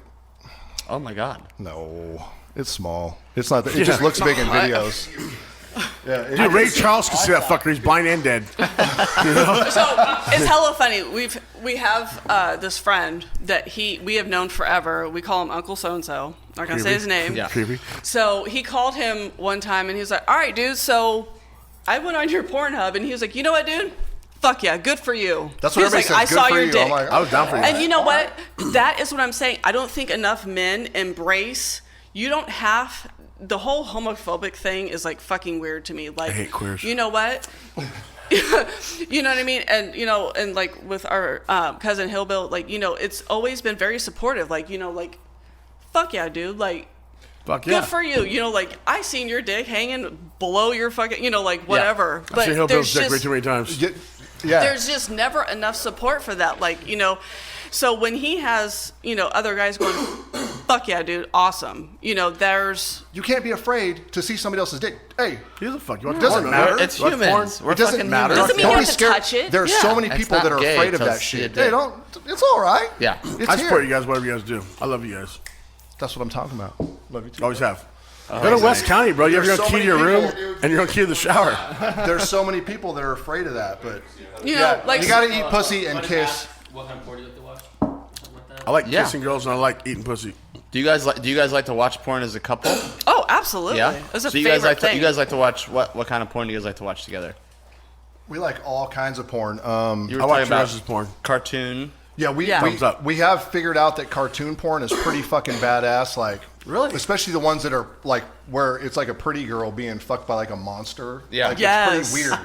Oh my God. no, it's small. It's not. It just looks big in videos. Yeah, Dude, Ray Charles can see that fucker. He's blind and dead. So it's hella funny. We have this friend that we have known forever. We call him Uncle So and So. Not gonna say his name. Yeah. Creepy. So he called him one time and he was like, "All right, dude. So I went on your Pornhub," and he was like, "You know what, dude? Fuck yeah, good for you." That's He what was everybody like, says. "I Good saw for your you." dick." I'm like, I was down for you. And you know what? That is what I'm saying. I don't think enough men embrace. You don't have. The whole homophobic thing is like fucking weird to me. Like, I hate queers. You know what? You know what I mean? And and like with our cousin Hillbill, like it's always been very supportive. Like like, fuck yeah, dude. Like, Fuck yeah. good for you. Like I seen your dick hanging below your fucking, like whatever. I've But seen Hillbill's dick way too many times. Yeah. there's just never enough support for that. Like, so when he has, other guys going, fuck yeah, dude, awesome. There's. You can't be afraid to see somebody else's dick. Hey, He doesn't fuck. You want doesn't porn, matter. man? It's You want humans. porn? We're it doesn't fucking matter. humans. Doesn't mean you Don't have be to scared. touch it. There's Yeah. so many It's people not that are gay afraid of till that see a shit. dick. They don't. It's all right. Yeah. It's I here. support you guys, whatever you guys do. I love you guys. That's what I'm talking about. Love you too. Always have. Go to West County, bro. You're There's going to so key to many your room, people, and you're going to key to the shower. There's so many people that are afraid of that, but Like you gotta eat pussy and kiss. What kind of porn do you like to watch? Something like that. I like Yeah. kissing girls, and I like eating pussy. Do you guys like to watch porn as a couple? Oh, absolutely. Yeah. It's a So you favorite guys like thing. you guys like to watch what kind of porn do you guys like to watch together? We like all kinds of porn. You were I watch talking your about guys' porn. cartoon. Yeah, we Thumbs up. we have figured out that cartoon porn is pretty fucking badass. Like, Really? especially the ones that are like where it's like a pretty girl being fucked by like a monster. Yeah. like, Yes. it's pretty weird.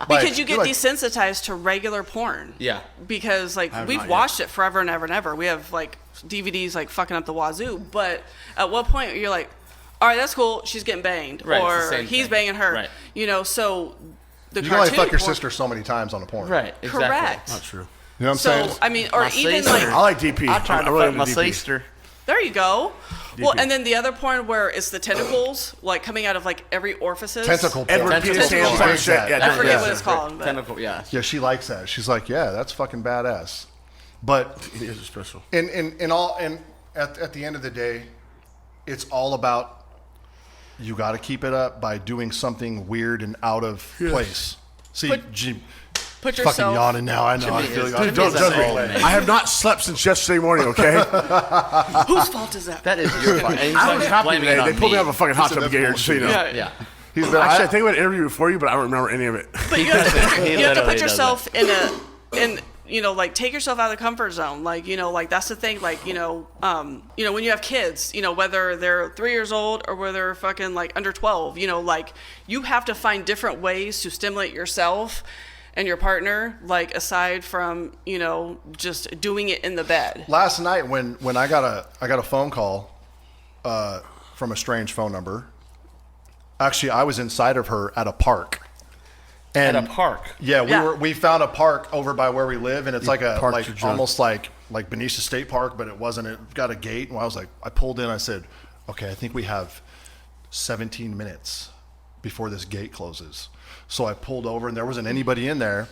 because you get you're like, desensitized to regular porn. Yeah. Because like have we've not yet. watched it forever and ever and ever. We have like DVDs like fucking up the wazoo. But at what point you're like, all right, that's cool. She's getting banged, Right, it's the or same he's thing. banging her. Right. So the you can only cartoon fuck your porn- sister so many times on a porn. Right. Exactly. Correct. Not true. You know what I'm So saying? I mean, or My even sister. like I like DP. I tried I to really fuck my into DP. sister. there you go. Well, DP. and then the other porn where it's the tentacles like coming out of like every orifices. Tentacle porn. Edward Tentacle Peter's porn. hands on shit. Yeah, I don't- forget yeah. what it's called. But Tentacle. Yeah. Yeah, she likes that. She's like, yeah, that's fucking badass. But He is special. at the end of the day, it's all about you got to keep it up by doing something weird and out of place. See, put fucking yourself. yawning now. I know. I feel is- like Dude, Don't He's judge an me. old man. I have not slept since yesterday morning, okay? Whose fault is that? That is your fault. And he's I was like happy blaming today. it on They pulled me me. out of a fucking hot Listen, tub to get here, just so you know. Yeah. Yeah. he's been, Actually, I think we had an interview before you, but I don't remember any of it. But you have to, He you have to literally put does yourself in like take yourself out of the comfort zone. Like, like that's the thing. Like, when you have kids, whether they're 3 years old or whether they're fucking like under 12, like you have to find different ways to stimulate yourself and your partner, like aside from, just doing it in the bed. last night when I got a phone call from a strange phone number. Actually, I was inside of her at a park. And At a park. Yeah, Yeah. we found a park over by where we live, and it's like a parked like your junk. almost like Benicia State Park, but it wasn't. It got a gate, and I was like, I pulled in. I said, okay, I think we have 17 minutes before this gate closes. So I pulled over, and there wasn't anybody in there.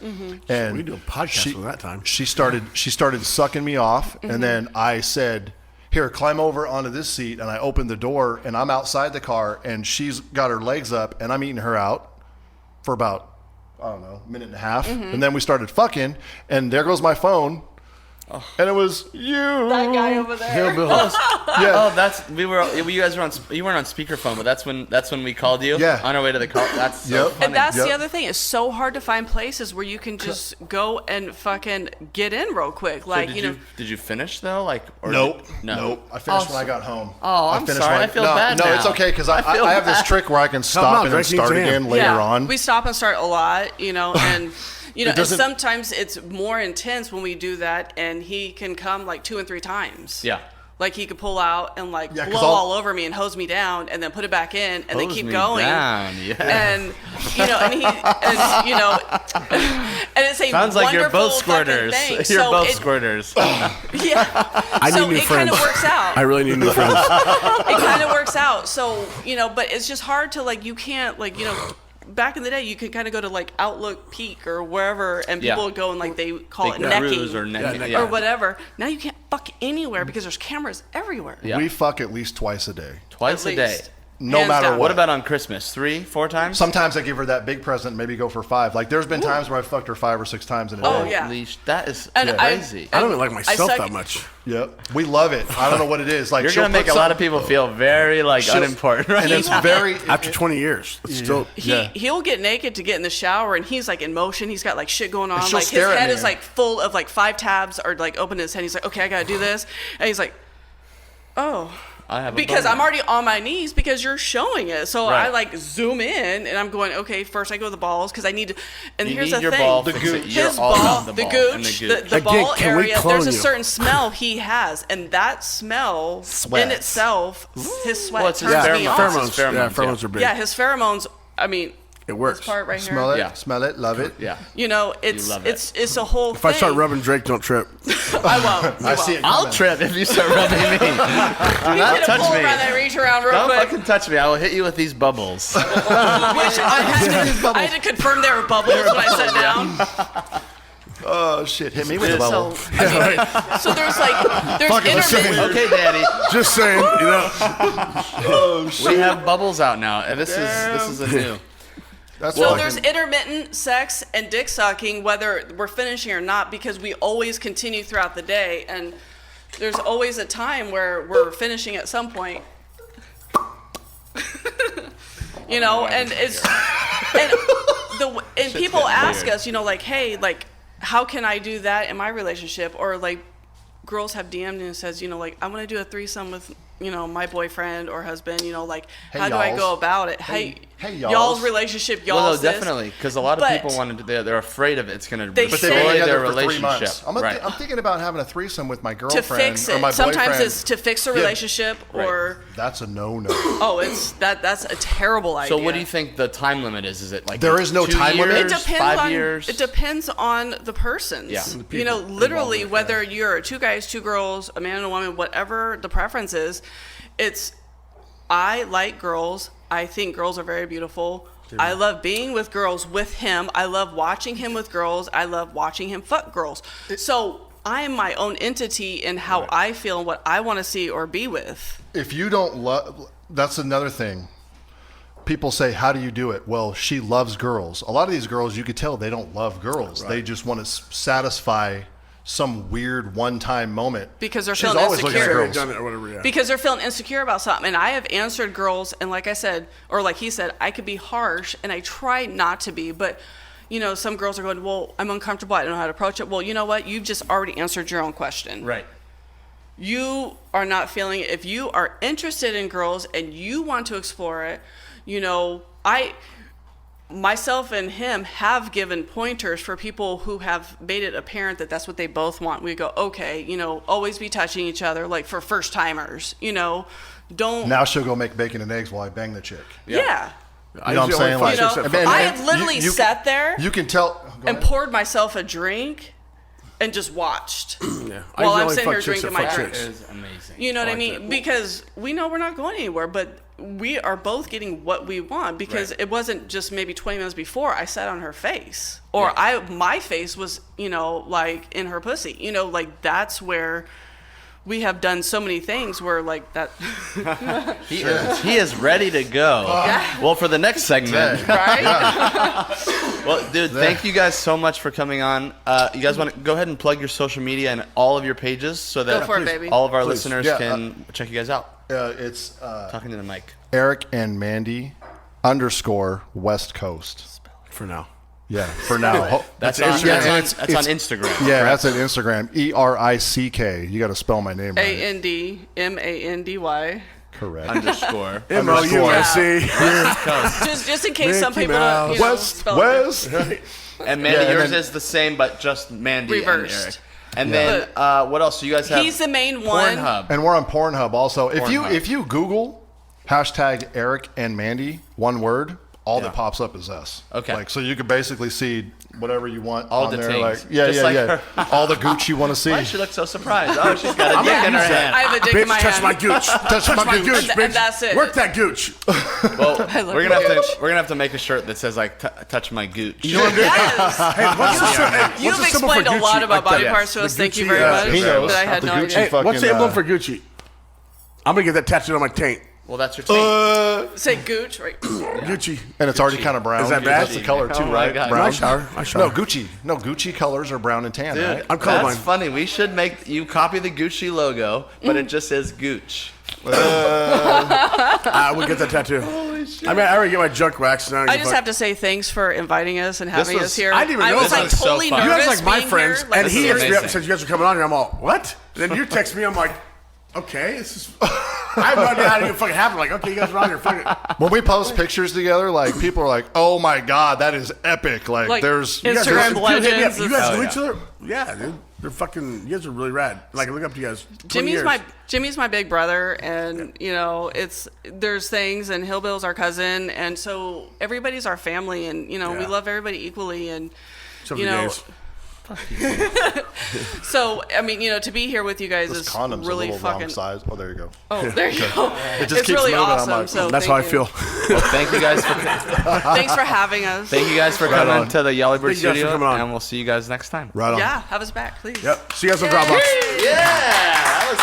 And We do a podcast from that time. She started sucking me off, and then I said, here, climb over onto this seat, and I opened the door, and I'm outside the car, and she's got her legs up, and I'm eating her out for about, I don't know, a minute and a half. And then we started fucking, and there goes my phone. And it was you. That guy over there. Hillbill. Yeah. Oh, you guys were on. You weren't on speakerphone, but that's when we called you. Yeah. On our way to the call. That's so Yep. funny. And that's Yep. the other thing. It's so hard to find places where you can just go and fucking get in real quick. So Like, did you finish though? Like or Nope. No. Nope. I finished Oh, when I got home. Oh, I'm finished sorry. when I feel no, bad No, now. it's okay because I feel I have this bad. trick where I can stop and then Drake needs start a hand. again later on. We stop and start a lot, and You know, and doesn't- sometimes it's more intense when we do that, and he can come like 2 and 3 times. Yeah. Like he could pull out and like Yeah, 'cause blow I'll- all over me and hose me down, and then put it back in, and then Hose keep me going. down, yeah. And you know, and you know, and it's a Sounds like you're both wonderful fucking squirters. thing. You're So both it- squirters. Yeah. I So need new it friends. kind of works out. I really need new friends. It kind of works out. So, you know, but it's just hard to like, you can't like, you know, back in the day, you could kind of go to like Outlook Peak or wherever, and Yeah. people would go and like they call Big it necking cruise or necking. necking. Yeah. or whatever. Now you can't fuck anywhere because there's cameras everywhere. Yeah. We fuck at least twice a day. Twice At a day. least. No Hands matter down. What about on Christmas? 3, 4 times? Sometimes I give her that big present, maybe go for 5. Like there's been times where I've fucked her 5 or 6 times in a Oh, day. yeah. Leash. That is And I- crazy. I don't even like myself suck- that much. Yep. We love it. I don't know what it is. Like You're she'll gonna make put a lot some- of people feel very like she'll- unimportant, right? and it's very After 20 years, it's still. He'll get naked to get in the shower, and he's like in motion. He's got like shit going on. she'll Like his stare at head me. is like full of like 5 tabs, or like open his head. He's like, okay, I gotta do this, and he's like, oh. I have a Because boner. I'm already on my knees because you're showing it. So Right. I like zoom in and I'm going, okay, first I go to the balls because I need to. And You here's need the your thing. ball The fixate. gooch. You're His all ball, about the ball and gooch, the the gooch. Again, ball can we area, clone there's a you? certain smell he has. And that smell in Sweats. itself, his sweat Well, it's his turns pheromones. me on. Pheromones. It's Yeah, pheromones, pheromones yeah. are big. Yeah, his pheromones, I mean, It works. this part right smell it, here. Yeah. smell it, love it. Yeah. You know, it's love it. it's a whole If thing. I start rubbing Drake, don't trip. I won't. I see it I'll coming. trip if you start rubbing me. Do not Get a touch pull me. around and reach around real Don't quick. fucking touch me. I will hit you with these bubbles. Which I had to confirm there were bubbles when I sat down. Oh shit! Hit me with a So, bubble. I mean, so there's like there's Fuck it, let's say intermittent. Okay, Daddy. Just saying, you know. We have bubbles out now, and this is a new. That's Well, fucking- there's intermittent sex and dick sucking, whether we're finishing or not, because we always continue throughout the day, and there's always a time where we're finishing at some point. You know, and it's and people getting ask weird. us, you know, like, hey, like, how can I do that in my relationship? Or like, girls have DM'd me and says, you know, like, I want to do a threesome with, you know, my boyfriend or husband, you know, like, Hey, how do I y'alls. go about it? Hey, y'alls. y'all's relationship, y'all's Well, no, this. definitely, because a lot of But- people wanted to. They're afraid of it. It's going to They destroy say- They've been their together for 3 relationship. months. I'm Right. thinking about having a threesome with my To girlfriend fix or my it. Sometimes boyfriend. it's to fix a relationship, or That's a no-no. oh, it's that's a terrible idea. So, what do you think the time limit is? Is it like There is no 2 time limit? It years, depends 5 on years? it depends on the persons. Yeah. You know, literally whether you're 2 guys, 2 girls, a man and a woman, whatever the preference is, it's I like girls. I think girls are very beautiful. I love being with girls with him. I love watching him with girls. I love watching him fuck girls. So I am my own entity in how I feel and what I want to see or be with. If you don't love, that's another thing. People say, how do you do it? Well, she loves girls. A lot of these girls, you could tell they don't love girls. They just want to satisfy some weird one-time moment. Because they're She's feeling always looking at insecure. girls. Done it or whatever. Yeah. Because they're feeling insecure about something. And I have answered girls, and like I said, or like he said, I could be harsh, and I try not to be, but you know, some girls are going, well, I'm uncomfortable, I don't know how to approach it. Well, you know what? You've just already answered your own question. Right. You are not feeling it. If you are interested in girls and you want to explore it, you know, myself and him have given pointers for people who have made it apparent that that's what they both want. We go, okay, you know, always be touching each other, like for first timers, you know, don't. Now she'll go make bacon and eggs while I bang the chick. Yeah. You know what I'm saying? You know, and- I and have literally you sat there You can tell. Go and ahead. poured myself a drink and just watched Yeah. while I'm usually sitting fuck here chicks drinking that my fuck drink. chicks. It is amazing. You know what I like mean? that. Because we know we're not going anywhere, but we are both getting what we want, because Right. it wasn't just maybe 20 minutes before I sat on her face, or my face was, you know, like in her pussy, you know, like that's where we have done so many things where like that, He is ready to go. Well, for the next segment. right? Well, dude, thank you guys so much for coming on. You guys want to go ahead and plug your social media and all of your pages so that Go for it, baby. all of our Please. listeners Yeah, can check you guys out. It's Talking to the mic. Erik and Mandy _ West Coast. For now. Yeah, for now. That's It's on, Instagram. that's It's- on Instagram. Yeah, correct? that's an Instagram. ERICK. You got to spell my name right. ANDMANDY. Correct. Underscore. MOUSC. Just in case some Mickey people don't, you know, West, spell it. West. And Mandy, and yours then- is the same, but just Mandy Reversed. and Eric. And then what else? So you guys have He's the main one. Pornhub. And we're on Pornhub also. Pornhub. If you Google hashtag Eric and Mandy, one word, all that pops up is us. Okay. Like, so you could basically see whatever you want All on the there. things. Like, yeah, Just yeah, like yeah. her. All the gooch you want to see. Why she looks so surprised? Oh, she's got a dick in her hand. I have a dick in Bitch, my touch hand. my gooch. touch my gooch, And bitch. that's it. Work that gooch. Well, love we're gonna gooch. have to make a shirt that says like touch my gooch. You know what I'm doing? Yes. Hey, what's the what's You've the symbol for explained a Gucci? lot about Like body that? parts to us. The Thank you Gucci, very yeah. much. He knows. But I had The no Gucci idea. Hey, what's the fucking, emblem for Gucci? I'm gonna get that tattooed on my taint. Well, that's your taint. Say gooch, right? Gucci. And it's already kind of brown. Is that bad? That's the color too, Oh my right? God. Brown. I shower. No, Gucci. No, Gucci colors are brown and tan, Dude, right? I'm that's colorblind. funny. We should make you copy the Gucci logo, but it just says Gooch. I would get that tattoo. Holy shit. I mean, I already get my junk waxed. I just have to say thanks for inviting us and having was- us here. I didn't even know was this like was so totally fun. You nervous guys like my being friends, here, like, and he hits me up amazing. and says, "You guys are coming on here." I'm all, "What?" And then you text me. I'm like, "Okay, this is." I have no idea how it fucking happened. Like, okay, you guys are on here. Fuck it. When we post pictures together, like people are like, "Oh my god, that is epic!" Like, Like, there's You guys Instagram are- dude, hit me up. legends. You guys know Oh, each other? Yeah, dude. They're fucking. You guys are really rad. Like, I look up to you guys. 20 years. Jimmy's my big brother, and you know there's things, and Hillbill's our cousin, and so everybody's our family, and we Yeah. love everybody equally, and Except you for know. gays. So I mean, to be here with you guys this is condom's really a little fucking. wrong size. Oh, there you go. Oh, there you go. just It's keeps really moving. I'm awesome. like, so That's how I thank you. feel. Well, thank you guys for Thanks for having us. thank you guys for coming on. to the Yellow Bird Thank you guys for Studio, coming on. and we'll see you guys next time. Right on. Yeah, have us back, please. Yep. See you guys on Dropbox. Yeah, that was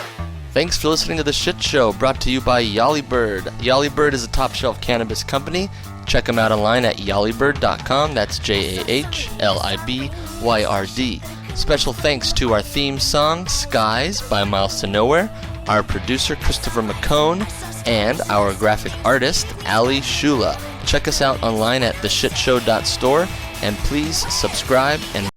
fun. Thanks for listening to The Shit Show, brought to you by Yolly Bird. Yolly Bird is a top shelf cannabis company. Check them out online at yollybird.com. That's JAHLIBYRD. Special thanks to our theme song, Skies by Miles to Nowhere, our producer, Christopher McCone, and our graphic artist, Ali Shula. Check us out online at theshitshow.store, and please subscribe and